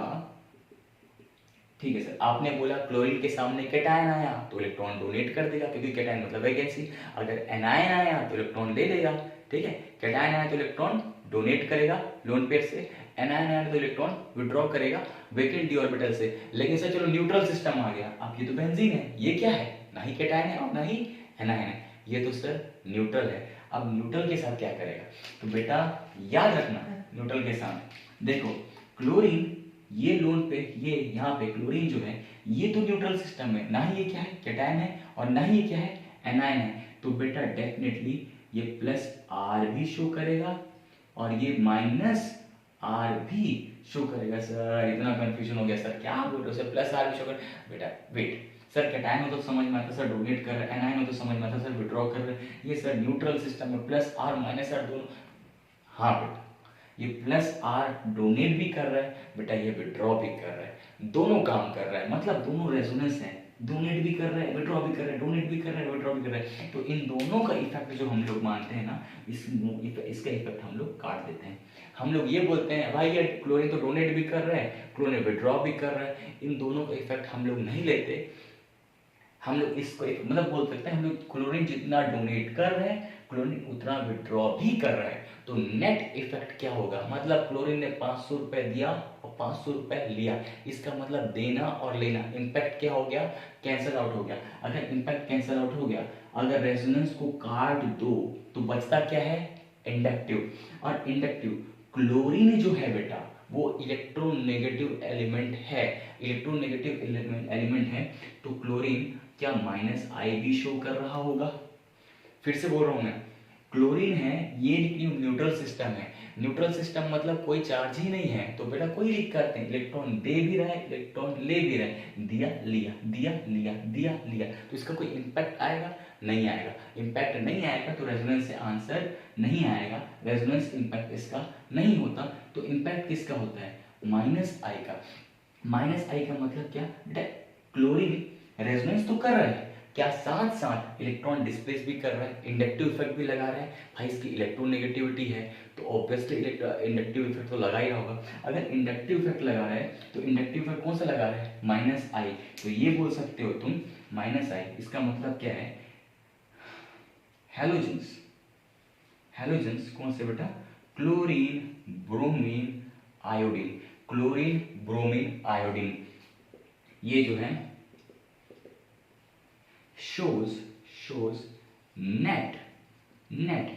ठीक है सर आपने बोला क्लोरीन के सामने कैटायन आया तो इलेक्ट्रॉन डोनेट कर देगा, क्योंकि कैटायन मतलब वैकेंसी। अगर एनायन आया तो इलेक्ट्रॉन ले लेगा, ठीक है। कैटायन आया तो इलेक्ट्रॉन डोनेट करेगा लोन पेयर से, एनायन आया तो इलेक्ट्रॉन विड्रॉ करेगा वैकेंट डी ऑर्बिटल से। लेकिन सर चलो न्यूट्रल सिस्टम आ गया, अब ये तो बेंजीन है, ये क्या है? ना ही कैटायन है और ना ही एनायन है, ये तो सर न्यूट्रल है। अब न्यूट्रल के साथ क्या करेगा? तो बेटा याद रखना, न्यूट्रल के साथ देखो क्लोरीन, ये लोन पे, ये यहाँ पे क्लोरीन जो है ये तो न्यूट्रल सिस्टम में, ना ही ये क्या है? कैटायन है और ना ही ये क्या है? एनायन है। तो बेटा डेफिनेटली ये प्लस आर भी शो करेगा और ये माइनस आर भी शो करेगा। सर इतना कंफ्यूजन हो गया सर, क्या बोल रहे हो सर? प्लस आर भी शो कर, बेटा वेट, सर कैटायन हो तो समझ में आता, सर डोनेट कर रहे हैं, एनायन हो तो समझ में आता, सर विड्रॉ कर रहे हैं, ये सर न्यूट्रल सिस्टम में प्लस आर माइनस आर दोनों। हाँ बेटा ये प्लस आर डोनेट भी कर रहा है, बेटा ये विड्रॉ भी कर रहा है, दोनों काम कर रहा है, मतलब दोनों रेजोनेंस है, डोनेट भी कर रहा है, विड्रॉ भी कर रहा है, डोनेट भी कर रहा है, विड्रॉ भी कर रहा है। तो इन दोनों का इफेक्ट जो हम लोग मानते हैं ना, इसका इफेक्ट हम लोग काट देते हैं। हम लोग ये बोलते हैं भाई ये क्लोरीन तो डोनेट भी कर रहा है, क्लोरीन विड्रॉ भी कर रहा है, इन दोनों का इफेक्ट हम लोग नहीं लेते। हम लोग इसको एक मतलब बोल सकते हैं, हम लोग क्लोरीन जितना डोनेट कर रहे हैं क्लोरीन उतना विड्रॉ भी कर रहा है, तो नेट इफेक्ट क्या होगा? मतलब क्लोरीन ने 500 रुपए दिया और 500 रुपए लिया, इसका मतलब देना और लेना, इम्पैक्ट क्या हो गया? कैंसल आउट हो गया। अगर इम्पैक्ट कैंसल आउट हो गया, अगर रेजोनेंस को काट दो तो बचता क्या है? इंडक्टिव। और इंडक्टिव क्लोरीन जो है बेटा वो इलेक्ट्रोनेगेटिव एलिमेंट है, इलेक्ट्रोनेगेटिव एलिमेंट है, तो क्लोरीन क्या माइनस आई भी शो कर रहा होगा? फिर से बोल रहा हूं मैं, क्लोरीन है ये न्यूट्रल सिस्टम है, न्यूट्रल सिस्टम मतलब कोई चार्ज ही नहीं है, तो बेटा कोई दिक्कत नहीं, इलेक्ट्रॉन दे भी रहा है इलेक्ट्रॉन ले भी रहा है, दिया लिया दिया लिया दिया लिया, तो इसका कोई इम्पैक्ट आएगा? नहीं आएगा। इम्पैक्ट नहीं आएगा तो रेजोनेंस से आंसर नहीं आएगा, रेजोनेंस इम्पैक्ट इसका नहीं होता, तो इम्पैक्ट किसका होता है? माइनस आई का। माइनस आई का मतलब क्या बेटा? क्लोरीन रेजोनेंस तो कर रहा है, क्या साथ साथ इलेक्ट्रॉन डिस्प्लेस भी कर रहा है, इंडक्टिव इफेक्ट भी लगा रहा है। भाई इसकी इलेक्ट्रोनेगेटिविटी है तो ऑब्वियसली इंडक्टिव इफेक्ट तो लगा ही रहा होगा। अगर इंडक्टिव इफेक्ट लगा रहा है तो इंडक्टिव इफेक्ट कौन सा लगा रहा है? माइनस आई। तो ये बोल सकते हो तुम माइनस आई, इसका मतलब क्या है? हैलोजेंस। हैलोजेंस कौन से बेटा? Chlorine, bromine, iodine. Chlorine, bromine, iodine, ये जो है shows net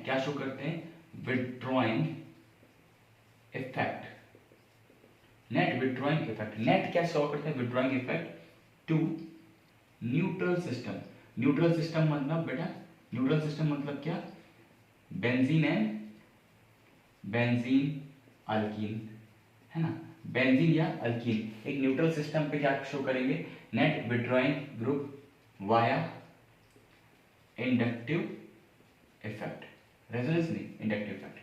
क्या शो करते हैं? withdrawing effect। net withdrawing effect, net क्या शो करते हैं? withdrawing effect to neutral system। Neutral system मतलब बेटा, न्यूट्रल सिस्टम मतलब क्या? बेंजीन है, बेंजीन अल्कीन, है ना, बेंजीन या अल्कीन एक न्यूट्रल सिस्टम पे क्या शो करेंगे? Net withdrawing group via inductive effect, resonance नहीं इंडक्टिव इफेक्ट,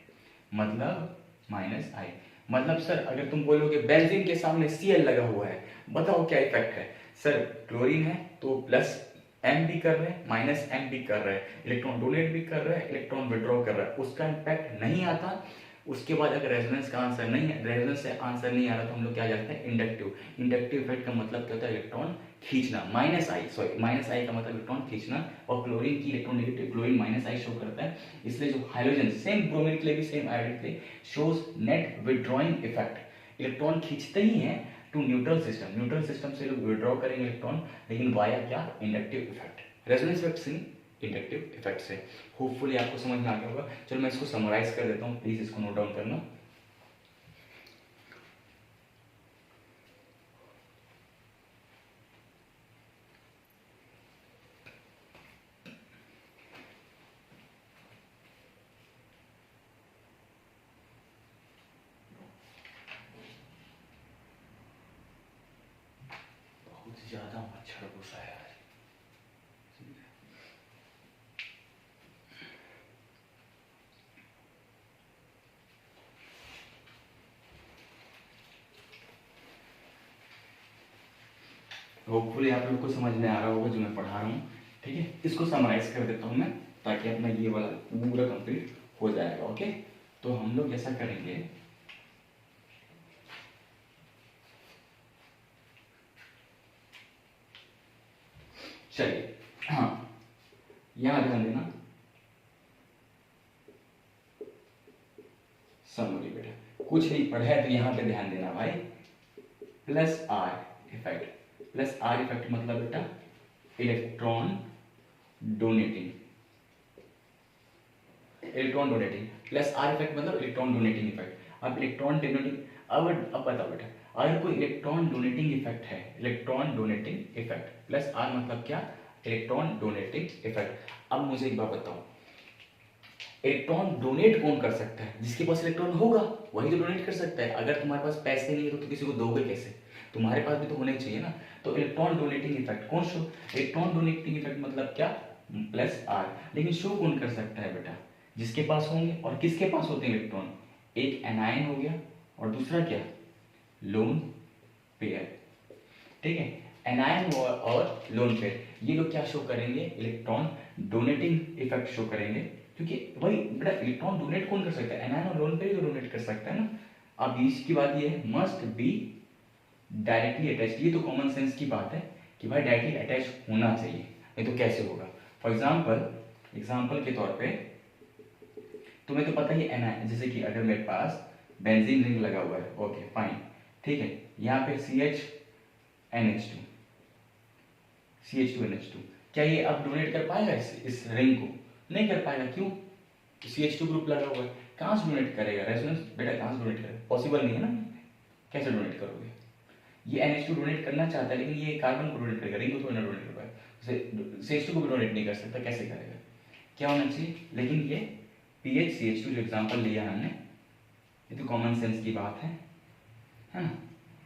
मतलब माइनस आई। मतलब सर अगर तुम बोलोगे बेंजीन के सामने Cl लगा हुआ है, बताओ क्या इफेक्ट है? सर क्लोरीन है तो प्लस एम भी कर रहे हैं, माइनस एम भी कर रहे हैं, इलेक्ट्रॉन डोनेट भी कर रहे हैं, इलेक्ट्रॉन विड्रॉ कर रहा है, उसका इम्पैक्ट नहीं आता। उसके बाद अगर रेजोनेंस का आंसर नहीं है, रेजोनेंस से आंसर नहीं आ रहा तो हम लोग क्या जाते हैं इंडक्टिव। इंडक्टिव इफेक्ट का मतलब क्या होता है, इलेक्ट्रॉन खींचना, माइनस आई का मतलब इलेक्ट्रॉन खींचना। और क्लोरीन की electronegative, chlorine minus I show करता है, इसलिए जो हाइड्रोजन सेम ब्रोमीन के लिए भी सेम आयोडीन के लिए shows net withdrawing effect, electron खींचते ही हैं to neutral system, neutral system से लोग विड्रॉ करेंगे इलेक्ट्रॉन, लेकिन वाया क्या, इंडक्टिव इफेक्ट, रेजोनेंस इफेक्ट से, इंडक्टिव इफेक्ट से। होपफुली आपको समझ में आ गया होगा। चलो मैं इसको समराइज कर देता हूँ, प्लीज इसको नोट डाउन करना। बहुत ज्यादा मच्छर घुसा है आज। होपफुली आप लोग को समझ में आ रहा होगा जो मैं पढ़ा रहा हूँ, ठीक है। इसको समराइज कर देता हूँ मैं, ताकि अपना ये वाला पूरा कंप्लीट हो जाएगा। ओके, तो हम लोग ऐसा करेंगे, चलिए हाँ यहाँ ध्यान देना, समरी बेटा कुछ नहीं पढ़ा है तो यहाँ पे ध्यान देना भाई। Plus R effect, plus R effect मतलब बेटा electron donating, electron donating, plus R effect मतलब इलेक्ट्रॉन डोनेटिंग इफेक्ट। अब इलेक्ट्रॉन डोनेटिंग, अब बताओ बेटा, अगर कोई इलेक्ट्रॉन डोनेटिंग इफेक्ट है, electron donating effect, plus R मतलब क्या, इलेक्ट्रॉन डोनेटिंग इफेक्ट। अब मुझे एक बात बताओ, इलेक्ट्रॉन डोनेट कौन कर सकता है, जिसके पास इलेक्ट्रॉन होगा वही तो डोनेट कर सकता है। अगर तुम्हारे पास पैसे नहीं है तो किसी को दोगे कैसे, तुम्हारे पास भी तो होने चाहिए ना। तो इलेक्ट्रॉन डोनेटिंग इफेक्ट कौन शो, इलेक्ट्रॉन डोनेटिंग इफेक्ट मतलब क्या, प्लस आर। लेकिन शो कौन कर सकता है बेटा, जिसके पास होंगे। और किसके पास होते हैं इलेक्ट्रॉन, एक एनायन हो गया और दूसरा क्या, लोन पेयर, ठीक है। एनायन और लोन पेयर ये लोग क्या शो करेंगे, इलेक्ट्रॉन डोनेटिंग इफेक्ट शो करेंगे। क्योंकि भाई बेटा इलेक्ट्रॉन डोनेट कौन कर सकता है, एनायन और लोन पेयर तो डोनेट कर सकता है ना। अब इसकी बात ये है, मस्ट बी डायरेक्टली अटैच, ये तो कॉमन सेंस की बात है कि भाई डायरेक्टली अटैच होना चाहिए, नहीं तो कैसे होगा। फॉर एग्जाम्पल के तौर पे तुम्हें तो पता ही है, जैसे कि अगर मेरे पास बेंजीन रिंग लगा हुआ है, ओके फाइन, ठीक है, यहाँ पे CH NH2, क्या ये अब डोनेट कर पाएगा इस रिंग को, नहीं कर पाएगा। क्यों, CH2 ग्रुप लगा हुआ है, कहाँ से डोनेट करेगा, रेजोनेंस बेटा कहाँ से डोनेट करेगा, पॉसिबल नहीं है ना, कैसे डोनेट करोगे। ये NH2 डोनेट करना चाहता है लेकिन ये कार्बन को डोनेट करेगा, रिंग को थोड़ा डोनेट कर पाएगा, CH2 को भी डोनेट नहीं कर सकता, कैसे करेगा, क्या होना चाहिए। लेकिन ये PHCH2 जो एग्जाम्पल लिया हमने, ये तो कॉमन सेंस की बात है ना,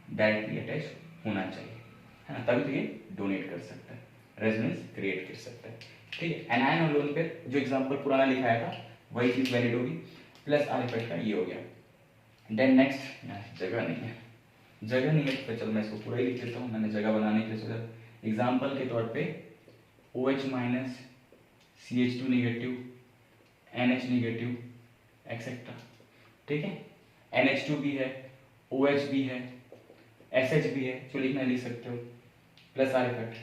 डायरेक्टली अटैच होना चाहिए, है ना, तभी तो ये डोनेट कर सकता है, रेजोनेंस क्रिएट कर सकता है, ठीक है। एनायन और लोन पेयर जो एग्जाम्पल पुराना लिखाया था वही चीज वैलिड होगी, प्लस आर इफेक्ट का ये हो गया। देन नेक्स्ट, जगह नहीं है तो चल मैं इसको पूरा ही लिख देता हूँ, मैंने जगह बनाने के लिए सोचा। एग्जाम्पल के तौर पे OH minus, CH2 negative, NH negative etcetera, ठीक है। NH2 भी है, OH भी है, SH भी है, जो लिखना लिख सकते हो, प्लस आर इफेक्ट।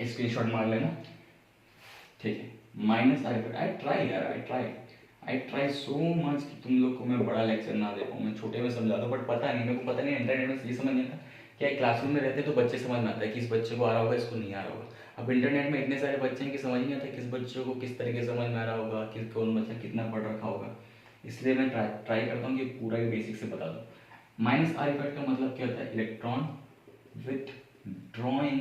स्क्रीनशॉट मार लेना, ठीक है, minus R effect. I try so much कि तुम लोग को मैं बड़ा लेक्चर ना दे पाऊँ, मैं छोटे में समझा दूँ, बट पता नहीं, मेरे को पता नहीं, इंटरनेट में ये समझ नहीं आता क्या क्लासरूम में रहते तो बच्चे समझ में आता है कि इस बच्चे को आ रहा होगा, इसको नहीं आ रहा होगा। अब इंटरनेट में इतने सारे बच्चे हैं कि समझ नहीं आता किस बच्चे को किस तरीके से समझ में आ रहा होगा, किस कौन बच्चा कितना पढ़ रखा होगा, इसलिए मैं ट्राई करता हूँ कि पूरा ही बेसिक से बता दूँ। माइनस आर इफेक्ट का मतलब क्या होता है, electron withdrawing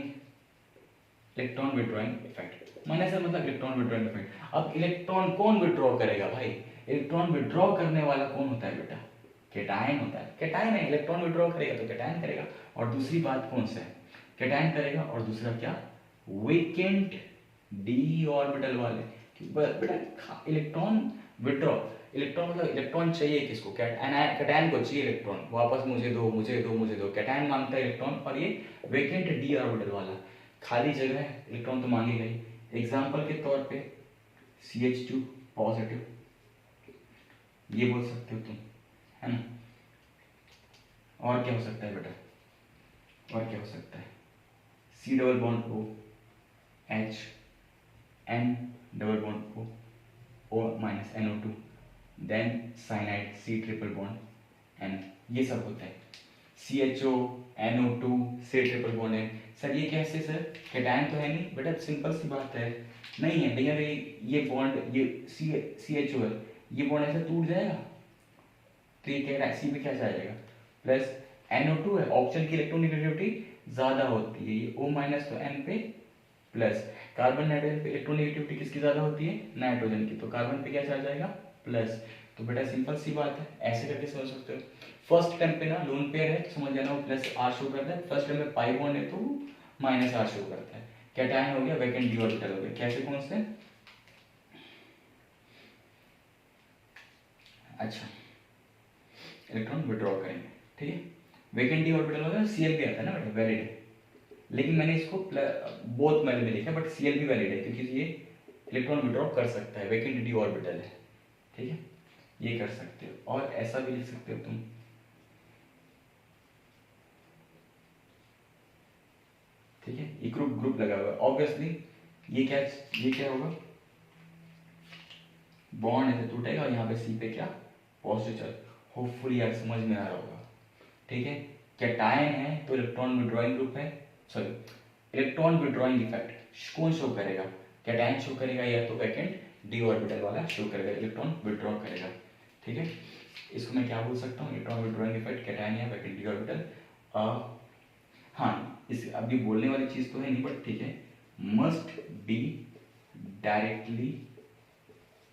effect. Minus R मतलब इलेक्ट्रॉन विथड्रॉइंग इफेक्ट। अब इलेक्ट्रॉन कौन विथड्रॉ करेगा भाई, इलेक्ट्रॉन विथड्रॉ करने वाला कौन होता है बेटा, कैटायन होता है, कैटायन है, इलेक्ट्रॉन विथड्रॉ करेगा तो कैटायन करेगा। और दूसरी बात कौन सा है, कैटायन करेगा, और दूसरा क्या, वेकेंट डी ऑर्बिटल वाले। बेटा इलेक्ट्रॉन विथड्रॉ, इलेक्ट्रॉन मतलब इलेक्ट्रॉन चाहिए किसको, कैटायन को चाहिए इलेक्ट्रॉन, वापस मुझे दो, कैटायन मांगता है इलेक्ट्रॉन, और ये वेकेंट डी ऑर्बिटल वाला खाली जगह है, इलेक्ट्रॉन तो मांगेगा ही। एग्जाम्पल के तौर पे CH2 पॉजिटिव, ये बोल सकते हो तुम, है ना। और क्या हो सकता है बेटा, और क्या हो सकता है, C double bond O H, N double bond O, O minus NO2, then cyanide C triple bond N, ये सब होता है। CHO NO2 C triple bond N। Sir ये कैसे सर, कैटायन तो है नहीं बेटा, सिंपल सी बात है, नहीं है लेकिन अगर ये बॉन्ड ये CHO है, ये बॉन्ड ऐसे टूट जाएगा तो ये क्या सी पे क्या जाएगा प्लस, NO2 है, ऑक्सीजन की इलेक्ट्रोनेगेटिविटी ज्यादा होती है, ये O माइनस तो N पे प्लस, कार्बन नाइट्रोजन पे इलेक्ट्रोनेगेटिविटी किसकी ज्यादा होती है, नाइट्रोजन की, तो कार्बन पे क्या चार्ज आएगा प्लस। तो बेटा सिंपल सी बात है, ऐसे करके समझ सकते हो। फर्स्ट टर्म पे ना लोन पेयर है तो समझ जाना वो प्लस आर शो करता है, फर्स्ट टर्म में पाई बॉन्ड है तो माइनस आर शो करता है। कैटायन हो गया, वैकेंट डी ऑर्बिटल हो गया, कैसे कौन से, अच्छा इलेक्ट्रॉन विड्रॉ करेंगे, ठीक है। वैकेंट डी ऑर्बिटल होगा, सीएल भी आता है ना बेटा, वैलिड है, लेकिन मैंने इसको बोथ मैंने में लिखा, बट सीएल भी वैलिड है क्योंकि ये इलेक्ट्रॉन विड्रॉ कर सकता है, वैकेंट डी ऑर्बिटल है, ठीक है, ये कर सकते हो। और ऐसा भी लिख सकते हो तुम, ठीक है, ये ग्रुप ग्रुप लगा हुआ है ऑब्वियसली, ये क्या होगा, बॉन्ड ऐसे टूटेगा और यहाँ पे सी पे क्या पॉजिटिव चार्ज, होपफुली यार समझ में आ रहा होगा, ठीक है। कैटायन है तो इलेक्ट्रॉन विड्रॉइंग ग्रुप है, सॉरी इलेक्ट्रॉन विड्रॉइंग इफेक्ट कौन शो करेगा, कैटायन शो करेगा या तो वैकेंट डी ऑर्बिटल वाला शो करेगा, इलेक्ट्रॉन विड्रॉ करेगा, ठीक है। इसको मैं क्या बोल सकता हूँ, इलेक्ट्रॉन विड्रॉइंग इफेक्ट कैटायन या वैकेंट डी ऑर्बिटल। हाँ इस अभी बोलने वाली चीज तो है नहीं बट ठीक है, must be directly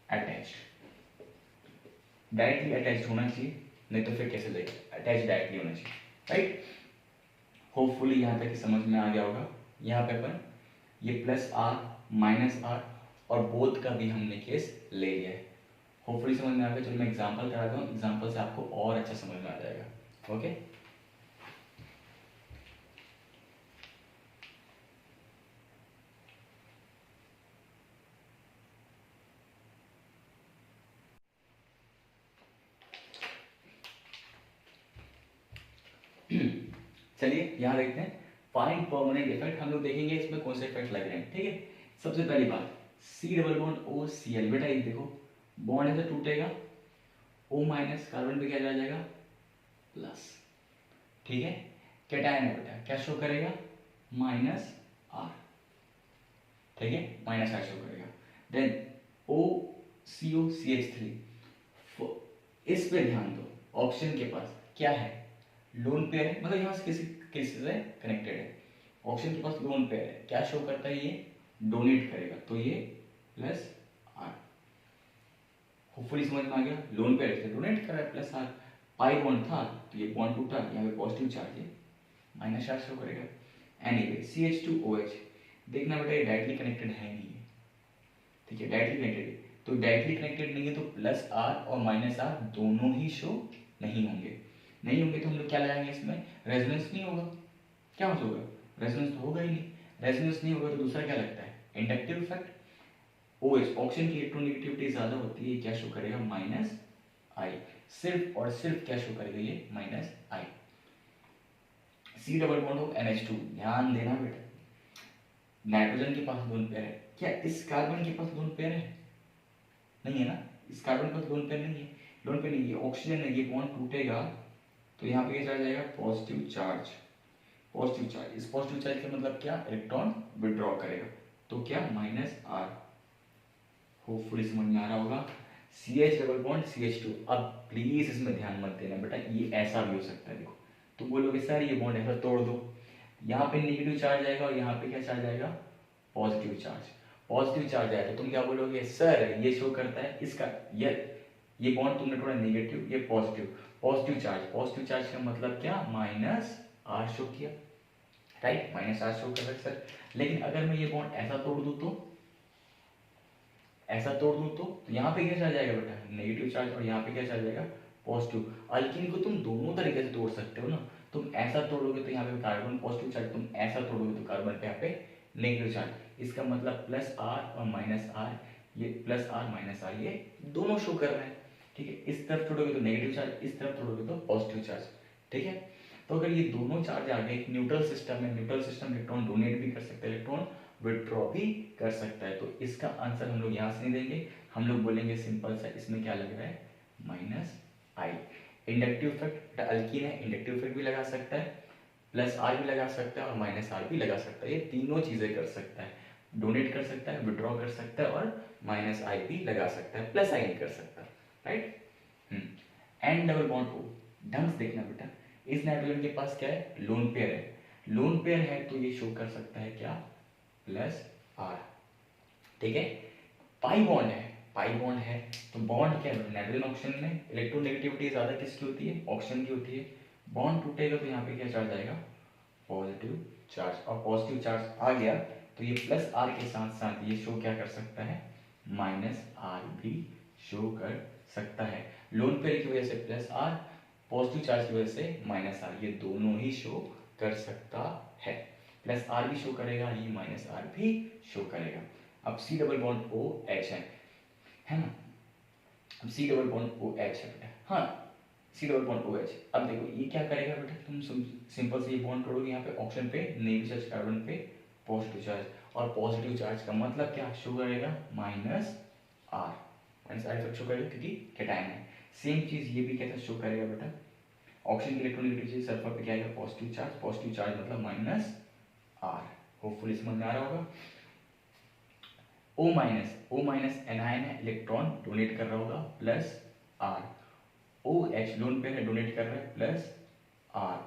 attached, directly attached होना चाहिए, नहीं तो फिर कैसे जाएगा, अटैच डायरेक्टली होना चाहिए, राइट। होपफुली यहाँ तक समझ में आ गया होगा। यहाँ पे अपन ये प्लस आर माइनस आर और बोथ का भी हमने केस ले लिया है, होपफुली समझ में आ गया। चलो मैं एग्जांपल कराता हूँ, एग्जांपल से आपको और अच्छा समझ में आ जाएगा, ओके। चलिए यहाँ देखते हैं, फाइंड परमानेंट इफेक्ट, हम लोग देखेंगे इसमें कौन से इफेक्ट लग रहे हैं, ठीक है। सबसे पहली बात, C double bond O C L, बेटा ये देखो बॉन्ड ऐसे टूटेगा, ओ माइनस कार्बन पे क्या आ जाएगा प्लस, ठीक है। कैटायन है बेटा, क्या शो करेगा माइनस आर, ठीक है, माइनस आर शो करेगा। देन ओ सी ओ सी एच थ्री, इस पे ध्यान दो, ऑप्शन के पास क्या है लोन पेयर है, मतलब यहाँ से किसी से कनेक्टेड है, ऑप्शन के पास लोन पेयर है, क्या शो करता है ये डोनेट करेगा, तो ये प्लस आर, होपफुली समझ में आ गया, लोन पेयर से डोनेट कर रहा है प्लस आर, पाई बॉन्ड था तो ये बॉन्ड टूटा, यहाँ पे पॉजिटिव चार्ज है माइनस चार्ज शो करेगा। एनीवे CH2OH, देखना बेटा ये डायरेक्टली कनेक्टेड है नहीं है, ठीक है, डायरेक्टली कनेक्टेड है, तो डायरेक्टली कनेक्टेड नहीं है तो प्लस आर और माइनस आर दोनों ही शो नहीं होंगे, नहीं होंगे तो हम लोग क्या लगाएंगे इसमें, रेजोनेंस नहीं होगा, क्या होगा रेजोनेंस तो होगा ही नहीं, रेजोनेंस नहीं होगा तो दूसरा क्या लगता है इंडक्टिव इफेक्ट, OH ऑक्सीजन की इलेक्ट्रोनेगेटिविटी ज्यादा होती है, क्या शो करेगा माइनस आई, सिर्फ और सिर्फ क्या शो करेगा ये minus I. C double bond of NH2, ध्यान देना बेटा, नाइट्रोजन के पास लोन पेयर है, क्या इस कार्बन के पास लोन पेयर है, नहीं है ना, इस कार्बन के पास लोन पेयर नहीं है, लोन पेयर नहीं है, ऑक्सीजन है, ये बॉन्ड टूटेगा तो यहाँ पे क्या चार्ज आएगा पॉजिटिव चार्ज, पॉजिटिव चार्ज, इस पॉजिटिव चार्ज का मतलब क्या इलेक्ट्रॉन विड्रॉ करेगा, तो क्या माइनस आर, होपफुली समझ में आ रहा होगा। CH डबल बॉन्ड CH2, अब प्लीज इसमें ध्यान मत देना बेटा, ये ऐसा भी हो सकता है, देखो तो बोलोगे सर ये बॉन्ड ऐसा तोड़ दो, यहाँ पे नेगेटिव चार्ज आएगा और यहाँ पे क्या चार्ज आएगा पॉजिटिव चार्ज, पॉजिटिव चार्ज आएगा तो तुम क्या बोलोगे सर ये शो करता है इसका, ये बॉन्ड तुमने थोड़ा नेगेटिव, ये पॉजिटिव, पॉजिटिव चार्ज का मतलब क्या माइनस आर शो किया, राइट, माइनस आर शो कर रहा है सर। लेकिन अगर मैं ये बॉन्ड ऐसा तोड़ दूं तो, ऐसा तोड़ दूं तो यहाँ पे क्या चार्ज आएगा बेटा नेगेटिव चार्ज और यहाँ पे क्या चार्ज आएगा पॉजिटिव। अल्कीन को तुम दोनों तरीके से तोड़ सकते हो ना, तुम ऐसा तोड़ोगे तो यहाँ पे कार्बन पॉजिटिव चार्ज, तुम ऐसा तोड़ोगे तो कार्बन पे यहाँ पे नेगेटिव चार्ज, इसका मतलब प्लस आर और माइनस आर ये प्लस आर माइनस आर ये दोनों शो कर रहे हैं, ठीक है। इस तरफ तोड़ोगे तो नेगेटिव चार्ज, इस तरफ तोड़ोगे तो पॉजिटिव चार्ज, ठीक है। तो अगर ये दोनों चार्ज आ गए, न्यूट्रल सिस्टम है, न्यूट्रल सिस्टम इलेक्ट्रॉन डोनेट भी कर सकता है, इलेक्ट्रॉन विड्रॉ भी कर सकता है। तो इसका आंसर हम लोग यहाँ से नहीं देंगे, हम लोग बोलेंगे सिंपल सा, इसमें क्या लग रहा है माइनस आई। इंडक्टिव इफेक्ट अल्कीन है, इंडक्टिव इफेक्ट भी लगा सकता है, प्लस आर भी लगा सकता है और माइनस आर भी लगा सकता है। ये तीनों चीजें कर सकता है, डोनेट कर सकता है, विड्रॉ कर सकता है और माइनस आई भी लगा सकता है, प्लस आई नहीं कर सकता, right. N double bond O, ढंग से देखना बेटा, इस नाइट्रोजन के पास क्या है, लोन पेयर है, लोन पेयर है तो ये शो कर सकता है क्या, प्लस आर, ठीक है। पाई बॉन्ड है, पाई बॉन्ड है तो बॉन्ड क्या है, नाइट्रोजन ऑक्सीजन में इलेक्ट्रोनेगेटिविटी ज्यादा किसकी होती है, ऑक्सीजन की होती है। बॉन्ड टूटेगा तो यहाँ पे क्या चार्ज आएगा, पॉजिटिव चार्ज, और पॉजिटिव चार्ज आ गया तो ये प्लस आर के साथ साथ ये शो क्या कर सकता है, माइनस आर भी शो कर सकता है। लोन पेयर की वजह से प्लस आर, पॉजिटिव चार्ज की वजह से माइनस आर, ये दोनों ही शो कर सकता है। प्लस आर भी शो करेगा, ये माइनस आर भी शो करेगा। अब C double bond O H है ना, अब C double bond O H है बेटा, हाँ C double bond O H. अब देखो ये क्या करेगा बेटा, तुम सिंपल से ये बॉन्ड तोड़ोगे, यहाँ पे ऑक्सीजन पे नेगेटिव चार्ज, कार्बन पे पॉजिटिव चार्ज, और पॉजिटिव चार्ज का मतलब क्या शो करेगा, minus R, minus R effect show करेगा क्योंकि कैटायन है। सेम चीज ये भी कैसा शो करेगा बेटा, ऑक्सीजन की इलेक्ट्रोनेगेटिविटी सल्फर पे क्या आएगा, पॉजिटिव चार्ज, पॉजिटिव चार्ज मतलब माइनस आर। होपफुली समझ में आ रहा होगा। ओ माइनस एनायन है, इलेक्ट्रॉन डोनेट कर रहा होगा, plus R. O H lone pair है, डोनेट कर रहा है, प्लस आर।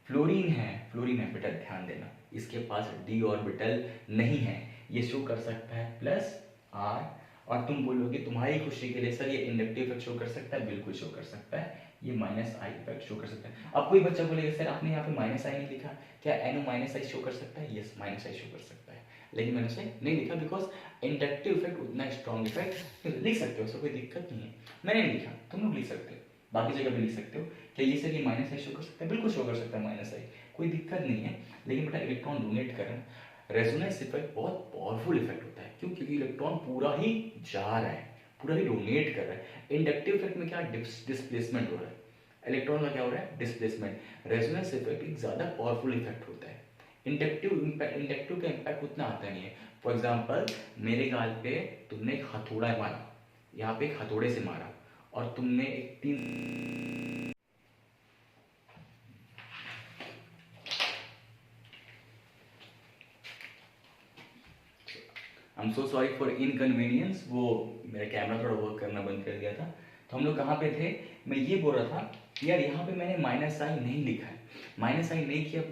फ्लोरीन है बेटा, ध्यान देना इसके पास डी ऑर्बिटल नहीं है, ये शो कर सकता है प्लस आर। और तुम बोलोगे तुम्हारी खुशी के लिए सर ये इंडक्टिव इफेक्ट शो कर सकता है, बिल्कुल शो कर सकता है, ये माइनस आई इफेक्ट शो कर सकता है। अब कोई बच्चा बोलेगा सर आपने यहाँ पे माइनस आई नहीं लिखा, क्या एनो माइनस आई शो कर सकता है, यस माइनस आई शो कर सकता है, लेकिन मैंने उसे नहीं लिखा बिकॉज इंडक्टिव इफेक्ट उतना स्ट्रॉन्ग इफेक्ट, लिख सकते हो, उसको कोई दिक्कत नहीं है, मैंने नहीं लिखा, तुम लोग लिख सकते हो, बाकी जगह भी लिख सकते हो। क्या ये सर ये माइनस आई शो कर सकता है, बिल्कुल शो कर सकता है माइनस आई, कोई दिक्कत नहीं है। लेकिन बेटा इलेक्ट्रॉन डोनेट कर रहे हैं, रेजोनेंस इफेक्ट बहुत पावरफुल इफेक्ट होता है, क्यों, क्योंकि इलेक्ट्रॉन पूरा ही जा रहा है, पूरा ही डोनेट कर रहा है। इंडक्टिव इफेक्ट में क्या डिस्प्लेसमेंट हो रहा है, इलेक्ट्रॉन का क्या हो रहा है, डिस्प्लेसमेंट। रेजोनेंस इफेक्ट एक ज्यादा पावरफुल इफेक्ट होता है, इंडक्टिव का इम्पैक्ट उतना आता नहीं है। फॉर एग्जाम्पल मेरे गाल पे तुमने एक हथौड़ा मारा, यहाँ पे एक हथौड़े से मारा, और तुमने एक तीन, I am so sorry for inconvenience, वो मेरा कैमरा थोड़ा वर्क करना बंद कर दिया था। तो हम लोग कहाँ पे थे, मैं ये बोल रहा था कि यार यहाँ पे मैंने माइनस आई नहीं लिखा है, माइनस आई नहीं किया,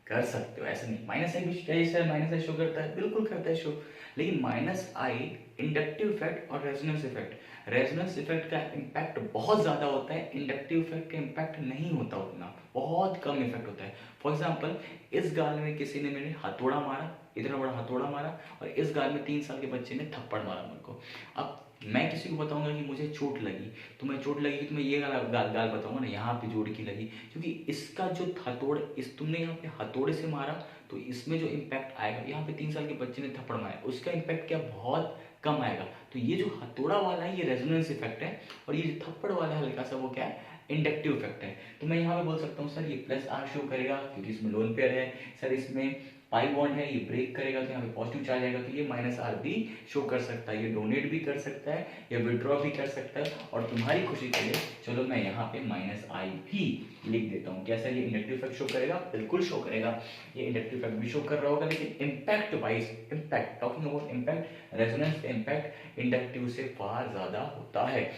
कर सकते हो ऐसा नहीं, माइनस आई भी सर माइनस आई शो करता है, बिल्कुल करता है शो, लेकिन माइनस आई इंडक्टिव इफेक्ट और रेजोनेंस इफेक्ट, रेजोनेंस इफेक्ट का इम्पैक्ट बहुत ज्यादा होता है, इंडक्टिव इफेक्ट का इम्पैक्ट नहीं होता उतना, बहुत कम इफेक्ट होता है। फॉर एग्जाम्पल इस गाल में किसी ने मेरे हथौड़ा मारा, इतना बड़ा हथौड़ा मारा, और इस गाल में 3 साल के बच्चे ने थप्पड़ मारा मेरे को। अब मैं किसी को बताऊंगा कि मुझे चोट लगी, तो मैं चोट लगी तो मैं ये गाल बताऊंगा ना, यहाँ पे जोड़ की लगी, क्योंकि इसका जो हथौड़े, इस तुमने यहाँ पे हथौड़े से मारा तो इसमें जो इम्पैक्ट आएगा, यहाँ पे 3 साल के बच्चे ने थप्पड़ मारा, उसका इम्पैक्ट क्या बहुत कम आएगा। तो ये जो हथौड़ा वाला है ये रेजोनेंस इफेक्ट है, और ये जो थप्पड़ वाला है हल्का सा वो क्या है, इंडक्टिव इफेक्ट है। तो मैं यहाँ पे बोल सकता हूँ सर ये प्लस आर शो करेगा क्योंकि इसमें लोन पेयर है, सर इसमें पाई बॉन्ड है, ये ब्रेक करेगा तो यहाँ पे पॉजिटिव चार्ज आएगा, तो ये माइनस आर भी शो कर सकता है, ये डोनेट भी कर सकता है, या विड्रॉ भी कर सकता है। और तुम्हारी खुशी के लिए चलो मैं यहाँ पे माइनस आई भी लिख देता हूँ। कैसा ये इंडक्टिव इफेक्ट शो करेगा, बिल्कुल शो करेगा, ये इंडक्टिव इफेक्ट भी शो कर रहा होगा, लेकिन impact wise, impact talking about impact, resonance impact inductive से फार ज्यादा होता है।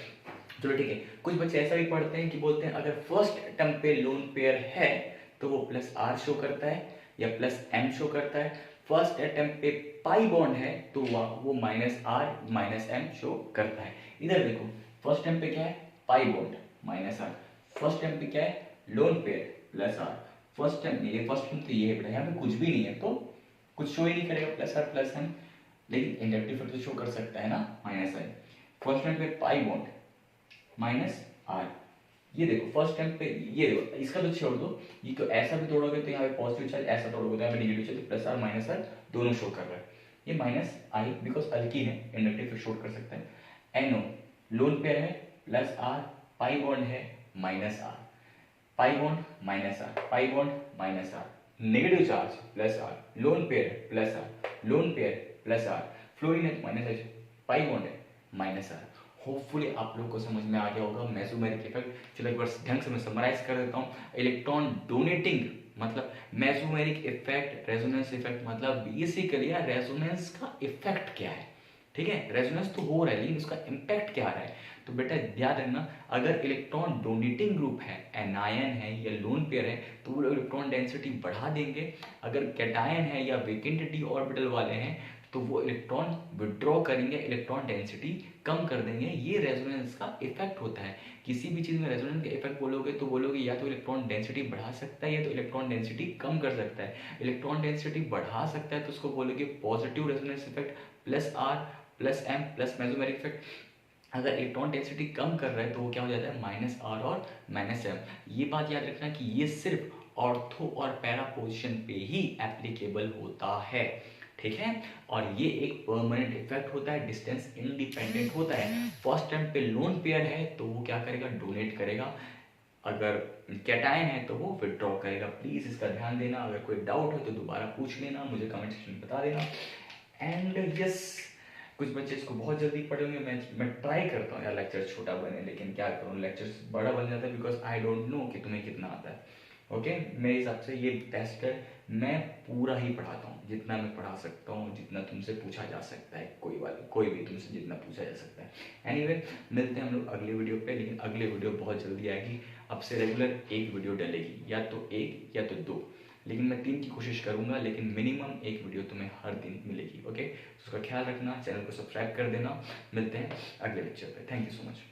चलो ठीक है, कुछ बच्चे ऐसा भी पढ़ते हैं कि बोलते हैं अगर फर्स्ट टर्म पे लोन पेयर है तो वो प्लस आर शो करता है या प्लस एम शो करता है, फर्स्ट अटेम्प्ट पे पाई बॉन्ड है तो वो minus R minus M show करता है। इधर देखो फर्स्ट अटेम्प्ट पे क्या है, pi bond minus R, first attempt पे क्या है, lone pair plus R, first attempt ये फर्स्ट अटेम्प्ट तो ये है बेटा, यहाँ पे कुछ भी नहीं है तो कुछ शो ही नहीं करेगा प्लस आर प्लस एम, लेकिन इंडक्टिव इफेक्ट तो शो कर सकता है ना माइनस आई। फर्स्ट अटेम्प्ट पे पाई बॉन्ड माइनस आर, ये देखो फर्स्ट टाइम पे ये देखो, इसका तो छोड़ दो, ये तो ऐसा भी तोड़ोगे तो यहाँ पे पॉजिटिव चार्ज, ऐसा तोड़ोगे तो यहाँ पे negative charge, plus R minus R दोनों शो कर रहा है। ये माइनस आई बिकॉज अल्कीन है, इंडक्टिव फिर शॉर्ट कर सकते हैं। NO लोन पेयर है प्लस आर, पाई बॉन्ड है minus R, pi bond minus R, pi bond minus R, negative charge plus R, lone pair plus R, lone pair plus R, fluorine है minus H, pi bond है minus R. Hopefully आप लोग को समझ में आ गया होगा मेसोमेरिक इफेक्ट। चलो एक बार ढंग से मैं समराइज कर देता हूँ। इलेक्ट्रॉन डोनेटिंग मतलब मेसोमेरिक इफेक्ट, रेजोनेंस इफेक्ट मतलब बेसिकली यार रेजोनेंस का इफेक्ट क्या है, ठीक है। रेजोनेंस तो हो रहा है लेकिन उसका इम्पैक्ट क्या आ रहा है। तो बेटा ध्यान रखना, अगर इलेक्ट्रॉन डोनेटिंग ग्रुप है, एनायन है या लोन पेयर है, तो वो इलेक्ट्रॉन डेंसिटी बढ़ा देंगे। अगर कैटायन है या वेकेंट डी ऑर्बिटल वाले हैं तो वो इलेक्ट्रॉन विड्रॉ करेंगे, इलेक्ट्रॉन डेंसिटी कम कर देंगे। ये रेजोनेंस का इफेक्ट होता है। किसी भी चीज़ में रेजोनेंस का इफेक्ट बोलोगे तो बोलोगे या तो इलेक्ट्रॉन डेंसिटी बढ़ा सकता है या तो इलेक्ट्रॉन डेंसिटी कम कर सकता है। इलेक्ट्रॉन डेंसिटी बढ़ा सकता है तो उसको बोलोगे positive resonance effect plus R plus M plus mesomeric effect. अगर इलेक्ट्रॉन डेंसिटी कम कर रहा है तो वो क्या हो जाता है माइनस आर और माइनस एम। ये बात याद रखना कि ये सिर्फ ऑर्थो और पैरा पोजिशन पे ही एप्लीकेबल होता है, ठीक है। और ये एक परमानेंट इफेक्ट होता है, डिस्टेंस इंडिपेंडेंट होता है। फर्स्ट टाइम पे लोन पेयर है तो वो क्या करेगा, डोनेट करेगा। अगर कैटायन है तो वो विड्रॉ करेगा। प्लीज इसका ध्यान देना। अगर कोई डाउट हो तो दोबारा पूछ लेना, मुझे कमेंट सेक्शन में बता देना। एंड यस, कुछ बच्चे इसको बहुत जल्दी पढ़ेंगे। मैं ट्राई करता हूँ यार लेक्चर छोटा बने, लेकिन क्या करूँ लेक्चर बड़ा बन जाता है बिकॉज आई डोंट नो कि तुम्हें कितना आता है। ओके मेरे हिसाब से ये बेस्ट है। मैं पूरा ही पढ़ाता हूँ, जितना मैं पढ़ा सकता हूँ, जितना तुमसे पूछा जा सकता है, कोई भी तुमसे जितना पूछा जा सकता है। एनीवे मिलते हैं हम लोग अगले वीडियो पे, लेकिन अगले वीडियो बहुत जल्दी आएगी। अब से रेगुलर एक वीडियो डलेगी, या तो एक या तो दो, लेकिन मैं 3 की कोशिश करूंगा, लेकिन मिनिमम एक वीडियो तुम्हें हर दिन मिलेगी। ओके, उसका ख्याल रखना, चैनल को सब्सक्राइब कर देना। मिलते हैं अगले लेक्चर पे। Thank you so much.